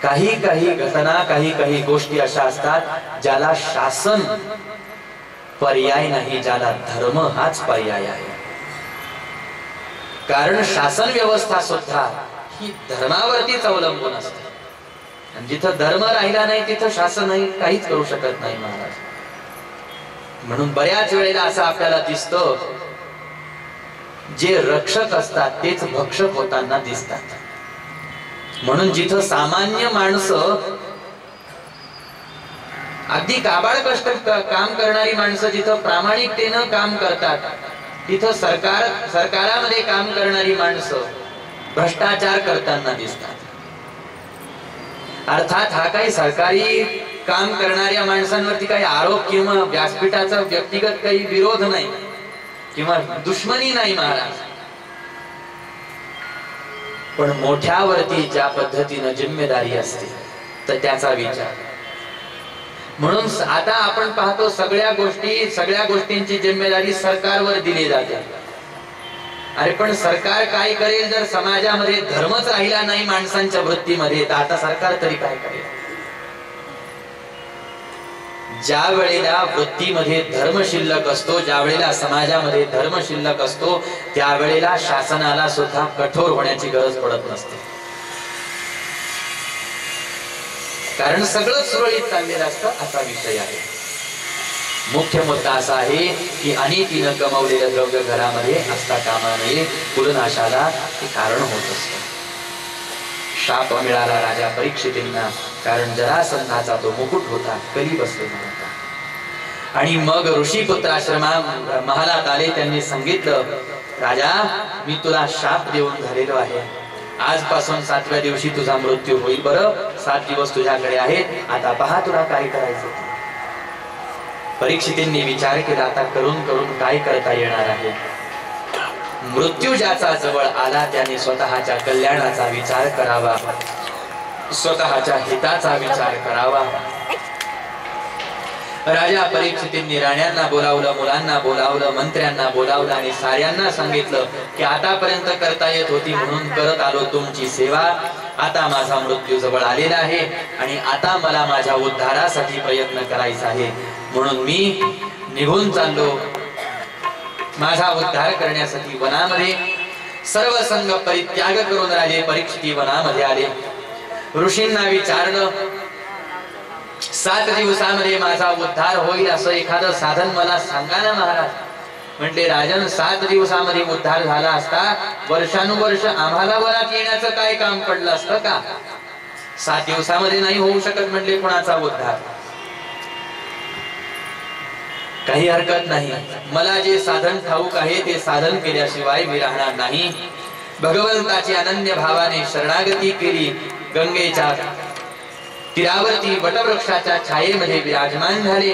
S1: काही काही घटना, काही काही गोष्टी अशा असतात ज्याला शासन पर्याय नाही, ज्याला धर्म हाच पर्याय आहे. कारण शासन व्यवस्था सुद्धा ही धर्मावरतीच अवलंबून असते. आणि जिथं धर्म राहिला नाही तिथं शासनही काहीच करू शकत नाही महाराज. म्हणून बऱ्याच वेळेला असं आपल्याला दिसतं, जे रक्षक असतात तेच भक्षक होताना दिसतात. म्हणून जिथं सामान्य माणसं, अगदी काबाड कष्ट काम करणारी माणसं जिथं प्रामाणिकतेनं काम करतात, तिथं सरकारामध्ये काम करणारी माणसं भ्रष्टाचार करताना दिसतात. अर्थात हा काही सरकारी काम करणाऱ्या माणसांवरती काही आरोप किंवा व्यासपीठाचा व्यक्तिगत काही विरोध नाही किंवा दुश्मनी नाही महाराज. पण मोठ्यावरती ज्या पद्धतीनं जिम्मेदारी असते तर त्याचा विचार. म्हणून आता आपण पाहतो सगळ्या गोष्टींची जिम्मेदारी सरकारवर दिली जाते. अरे पण सरकार काय करेल जर समाजामध्ये धर्मच राहिला नाही माणसांच्या वृत्तीमध्ये, तर आता सरकार तरी काय करेल? ज्या वेळेला वृत्तीमध्ये धर्म शिल्लक असतो, ज्या वेळेला समाजामध्ये धर्म शिल्लक असतो, त्यावेळेला शासनाला सुद्धा कठोर होण्याची गरज पडत नसते. कारण सगळं सुरळीत चाललेलं असतं असा विषय आहे. मुख्य मुद्दा असा आहे की अनितीनं कमवलेलं द्रव्य घरामध्ये असता कामा नये. कुलनाशाला हे कारण होत असतं. शाप मिळाला राजा परीक्षितींना, कारण जरासंधाचा तो मुकुट होता, कली बसलेला होता. आणि मग ऋषीपुत्राश्रमा महालात आले. त्यांनी सांगितलं, राजा मी तुला शाप देऊन झालेलो आहे. आजपासून 7व्या दिवशी तुझा मृत्यू होईल. बरं 7 दिवस तुझ्याकडे आहेत, आता पहा तुला काय करायचं. परीक्षितींनी विचार केला, आता करून करून काय करता येणार आहे. मृत्यू ज्याचा जवळ आला त्याने स्वतःच्या कल्याणाचा विचार करावा, स्वतःच्या हिताचा विचार करावा. राजा परीक्षितींनी राण्यांना बोलावलं, मुलांना बोलावलं, मंत्र्यांना बोलावलं आणि साऱ्यांना सांगितलं की आतापर्यंत करता येत होती म्हणून करत आलो तुमची सेवा. आता माझा मृत्यू जवळ आलेला आहे आणि आता मला माझ्या उद्धारासाठी प्रयत्न करायचा आहे, म्हणून मी निघून चाललो माझा उद्धार करण्यासाठी वनामध्ये. सर्व संग परित्याग करून राजे परीक्षिती वनामध्ये आले. ऋषींना विचारलं, 7 दिवसामध्ये माझा उद्धार होईल असं एखादं साधन मला सांगा ना महाराज. म्हटले, राजन 7 दिवसामध्ये उद्धार झाला असता वर्षानुवर्ष आम्हाला वनात येण्याचं काय काम पडलं असतं का? 7 दिवसामध्ये नाही होऊ शकत म्हटले कोणाचा उद्धार. काही हरकत नाही, मला जे साधन ठाऊक आहे ते साधन केल्याशिवाय मी राहणार नाही. भगवंताची अनन्य भावाने शरणागती केली. गंगेच्या तीरावरती वटवृक्षाच्या छायेमध्ये विराजमान झाले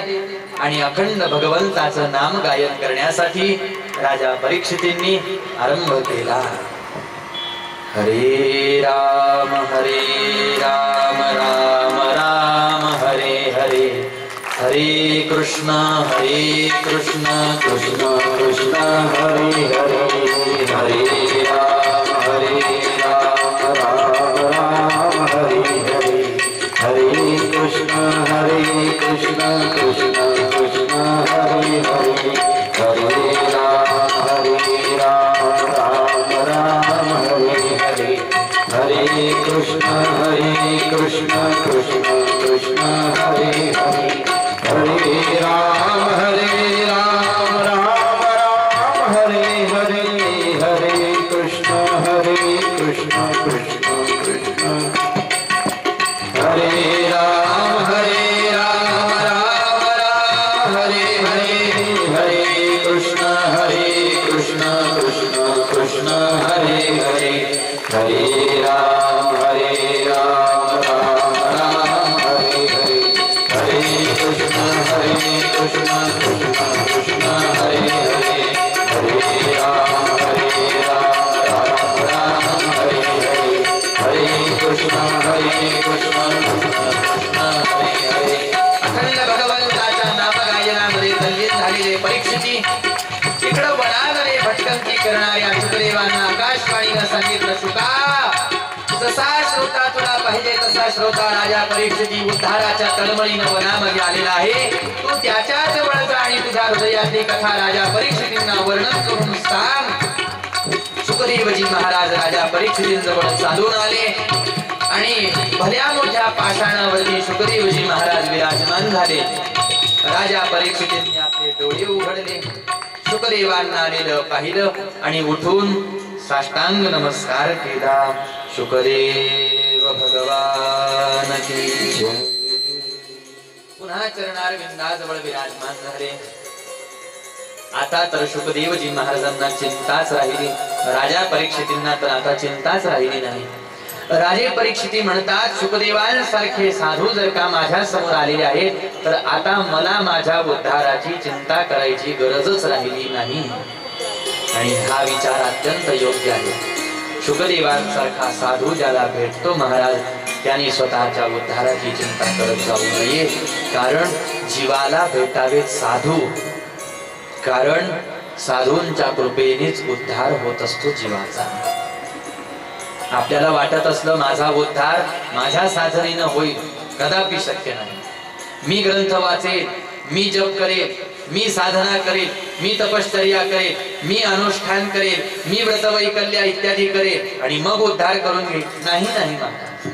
S1: आणि अखंड भगवंताचं नाम गायन करण्यासाठी राजा परीक्षितींनी आरंभ केला. हरे राम राम राम हरे हरे, हरे कृष्ण कृष्ण कृष्ण हरे हरे, हरे राम राम राम हरे हरे, हरे कृष्ण कृष्ण कृष्ण हरे हरे, हरे राम राम हरे हरे, हरे कृष्ण कृष्ण कृष्ण हरे हरे, हरे राम राम हरे हरे, हरे कृष्ण कृष्ण कृष्ण हरे राम राम हरे हरे, हरे कृष्ण कृष्ण कृष्ण हरे हरे, हरे राम राम हरे हरे, हरे कृष्ण कृष्ण कृष्ण हरे हरे, हरे राम राम हरे हरे, हरे कृष्ण कृष्ण कृष्ण हरे हरे. अखंड भगवंताच्या नामगायनामध्ये तल्लीन झालेले परीक्षिती इकडं वनामध्ये भटकंती करणाऱ्या सुखदेवांना आकाशवाणीनं सांगितलं, सुका जसा श्रोता तुला पाहिजे तसा श्रोता राजा परीक्षिती उद्धाराच्या तळमळीनं वनामध्ये आलेला आहे. तू त्याच्या जवळ जा आणि तुझ्या हृदयातली कथा राजा परीक्षितींना वर्णन करून सांग. सुखदेवजी महाराज राजा परीक्षितींजवळ चालून आले आणि भल्या मोठ्या पाषाणावरती सुखदेवजी महाराज विराजमान झाले. राजा परीक्षितींनी आपले डोळे उघडले, सुखदेवांना आलेलं पाहिलं आणि उठून साष्टांग नमस्कार केला. शुकदेव भगवान की जय. पुन्हा चरणारविंदाजवळ विराजमान झाले. आता तर शुकदेवजी महाराजांना चिंताच राहिली, राजा परीक्षितींना तर आता चिंताच राहिली नाही. राजे परीक्षिती म्हणतात, शुकदेवांसारखे साधू जर का माझ्या समोर आलेले आहेत तर आता मला माझ्या उद्धाराची चिंता करायची गरजच राहिली नाही. आणि हा विचार अत्यंत योग्य आहे. शुकदेवांसारखा साधू ज्याला भेटतो महाराज त्याने स्वतःच्या उद्धाराची चिंता करत जाऊ नये. कारण जीवाला भेटावेत साधू, कारण साधूंच्या कृपेनेच उद्धार होत असतो जीवाचा. आपल्याला वाटत असलं माझा उद्धार माझ्या साधनेनं होईल, कदापि शक्य नाही. मी ग्रंथ वाचेल, मी जप करेल, मी साधना करेल, मी तपश्चर्या करेल, मी अनुष्ठान करेल, मी व्रतवैकल्य इत्यादी करेल आणि मग उद्धार करून घेईल. नाही नाही महाराज,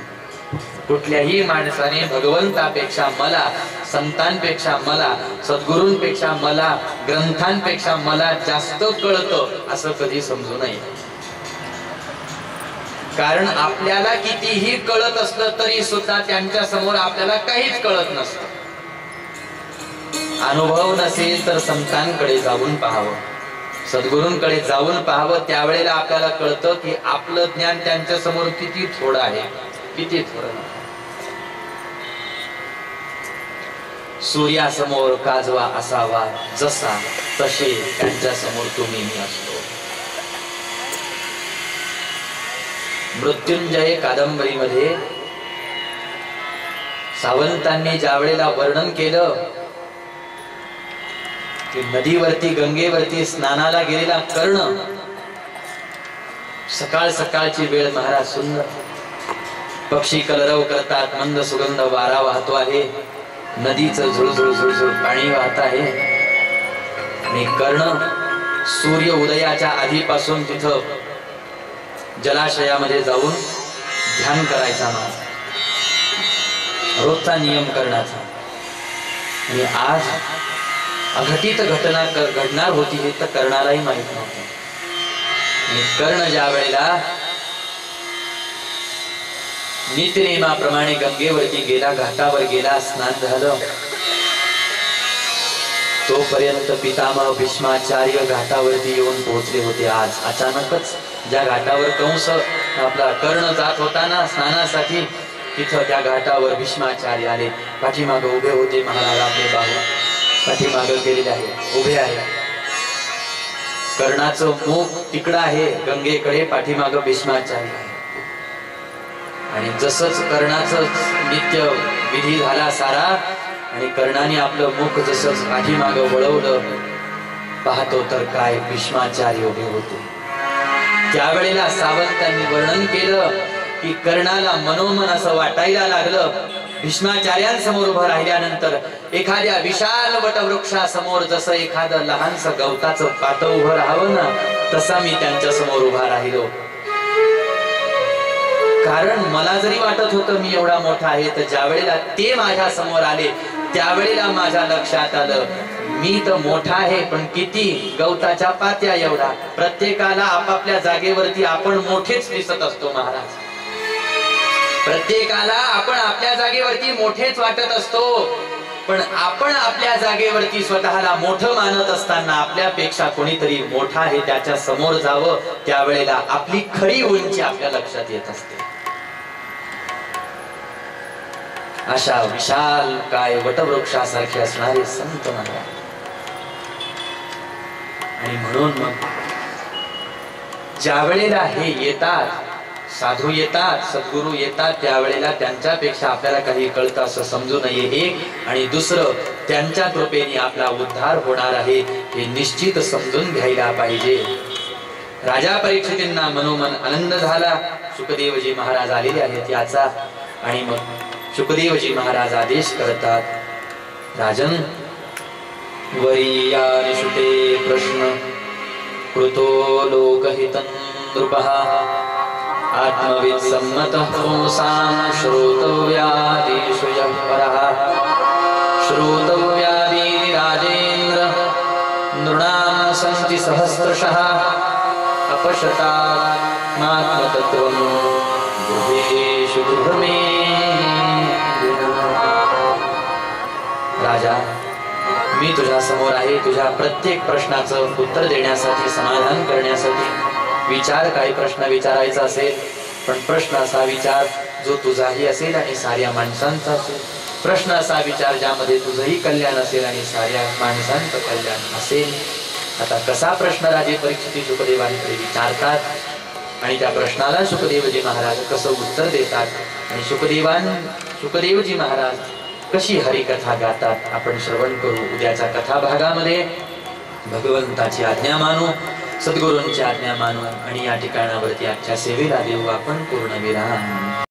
S1: कुठल्याही माणसाने भगवंतापेक्षा मला, संतांपेक्षा मला, सद्गुरूंपेक्षा मला, ग्रंथांपेक्षा मला जास्त कळतं असं कधी समजू नये. कारण आपल्याला कितीही कळत असलं तरी सुद्धा त्यांच्या समोर आपल्याला काहीच कळत नसतं. अनुभव नसेल तर संतांकडे जाऊन पाहावं, सद्गुरूंकडे जाऊन पाहावं. त्यावेळेला आपल्याला कळतं की आपलं ज्ञान त्यांच्या समोर किती थोडं आहे, किती थोडं. सूर्यासमोर काजवा असावा जसा, तसे त्यांच्या समोर तुम्ही मी असतो. मृत्युंजय कादंबरीमध्ये सावंतांनी ज्या वेळेला वर्णन केलं की नदीवरती गंगेवरती स्नानाला गेलेला कर्ण, सकाळ सकाळची वेळ महाराज सुंदर, पक्षी कलरव करतात, मंद सुगंध वारा वाहतो आहे, नदीचं झुळझुळ झुळझुळ पाणी वाहत आहे. आणि कर्ण सूर्य उदयाच्या आधीपासून तिथं जलाशयामध्ये जाऊन ध्यान करायचा माझा रोजचा नियम करण्याचा. आणि आज अघटित घटना घडणार होती हे तर कर्णालाही माहित नव्हतं. आणि कर्ण ज्या वेळेला नित्यनेमाप्रमाणे गंगेवरती गेला, घाटावर गेला, स्नान झालं, तोपर्यंत पितामह भीष्माचार्य घाटावरती येऊन पोहोचले होते. आज अचानकच ज्या घाटावर कंस आपला कर्ण जात होता ना स्नानासाठी, तिथं त्या घाटावर भीष्माचार्य आले. पाठीमाग उभे होते महाराज, आपले बाहू पाठीमाग केलेले आहे, उभे आहे. कर्णाचं मुख तिकडं आहे गंगेकडे, पाठीमाग भीष्माचार्य आहे. आणि जसंच कर्णाचं नित्य विधी झाला सारा, आणि कर्णाने आपलं मुख जसंच पाठीमाग वळवलं, पाहतो तर काय भीष्माचार्य उभे होते. त्यावेळेला सावंतांनी वर्णन केलं की कर्णाला मनोमन असं वाटायला लागलं, भीष्माचार्यांसमोर उभं राहिल्यानंतर एखाद्या विशाल वटवृक्षासमोर जसं एखादं लहानसं गवताचं पात उभं राहावं ना, तसा मी त्यांच्या समोर उभा राहिलो. कारण मला जरी वाटत होतं मी एवढा मोठा आहे, तर ज्या वेळेला ते माझ्या समोर आले त्यावेळेला माझ्या लक्षात आलं मी तर मोठा आहे, पण किती गवताच्या पात्या एवढा. प्रत्येकाला आपापल्या जागेवरती आपण मोठेच दिसत असतो महाराज, प्रत्येकाला आपण आपल्या जागेवरती मोठेच वाटत असतो. पण आपण आपल्या जागेवरती स्वतःला मोठं मानत असताना आपल्यापेक्षा कोणीतरी मोठा आहे त्याच्या समोर जावं, त्यावेळेला आपली खरी उंची आपल्या लक्षात येत असते. अशा विशाल काय वटवृक्षासारखे असणारे संत महाराज. आणि म्हणून मग ज्या वेळेला हे येतात, साधू येतात, सद्गुरू येतात, त्यावेळेला त्यांच्यापेक्षा आपल्याला काही कळतं असं समजू नये. एक आणि दुसरं, त्यांच्या कृपेने आपला उद्धार होणार आहे हे निश्चित समजून घ्यायला पाहिजे. राजा परीक्षितांना मनोमन आनंद झाला. शुकदेवजी महाराज आलेले आहेत याचा. आणि मग शुकदेवजी महाराज आदेश करतात, राजन वरीयानिषुते प्रश्न कृतो लोकहितं नृपः आत्मविद सम्मतः पुंसां श्रोतव्यादिषु यः परः श्रोतव्यादीनि राजेन्द्र नृणां सन्ति सहस्रशः अपशतात्मात्मतत्त्वं बुद्धेषु दुर्भ्रमे. राजा, मी तुझ्या समोर आहे. तुझ्या प्रत्येक प्रश्नाचं उत्तर देण्यासाठी, समाधान करण्यासाठी. विचार, काही प्रश्न विचारायचा असेल, पण प्रश्न असा विचार जो तुझाही असेल आणि साऱ्या माणसांचा असेल. प्रश्न असा विचार ज्यामध्ये तुझंही कल्याण असेल आणि साऱ्या माणसांचं कल्याण असेल. आता कसा प्रश्न राजे परीक्षित शुकदेवांकडे विचारतात आणि त्या प्रश्नाला शुकदेवजी महाराज कसं उत्तर देतात आणि शुकदेवजी महाराज कशी हरिकथा गातात आपण श्रवण करू उद्याच्या कथा भागामध्ये. भगवंताची आज्ञा मानू, सद्गुरूंची आज्ञा मानू आणि या ठिकाणावरती आजच्या सेवेला देऊ आपण पूर्ण विराम.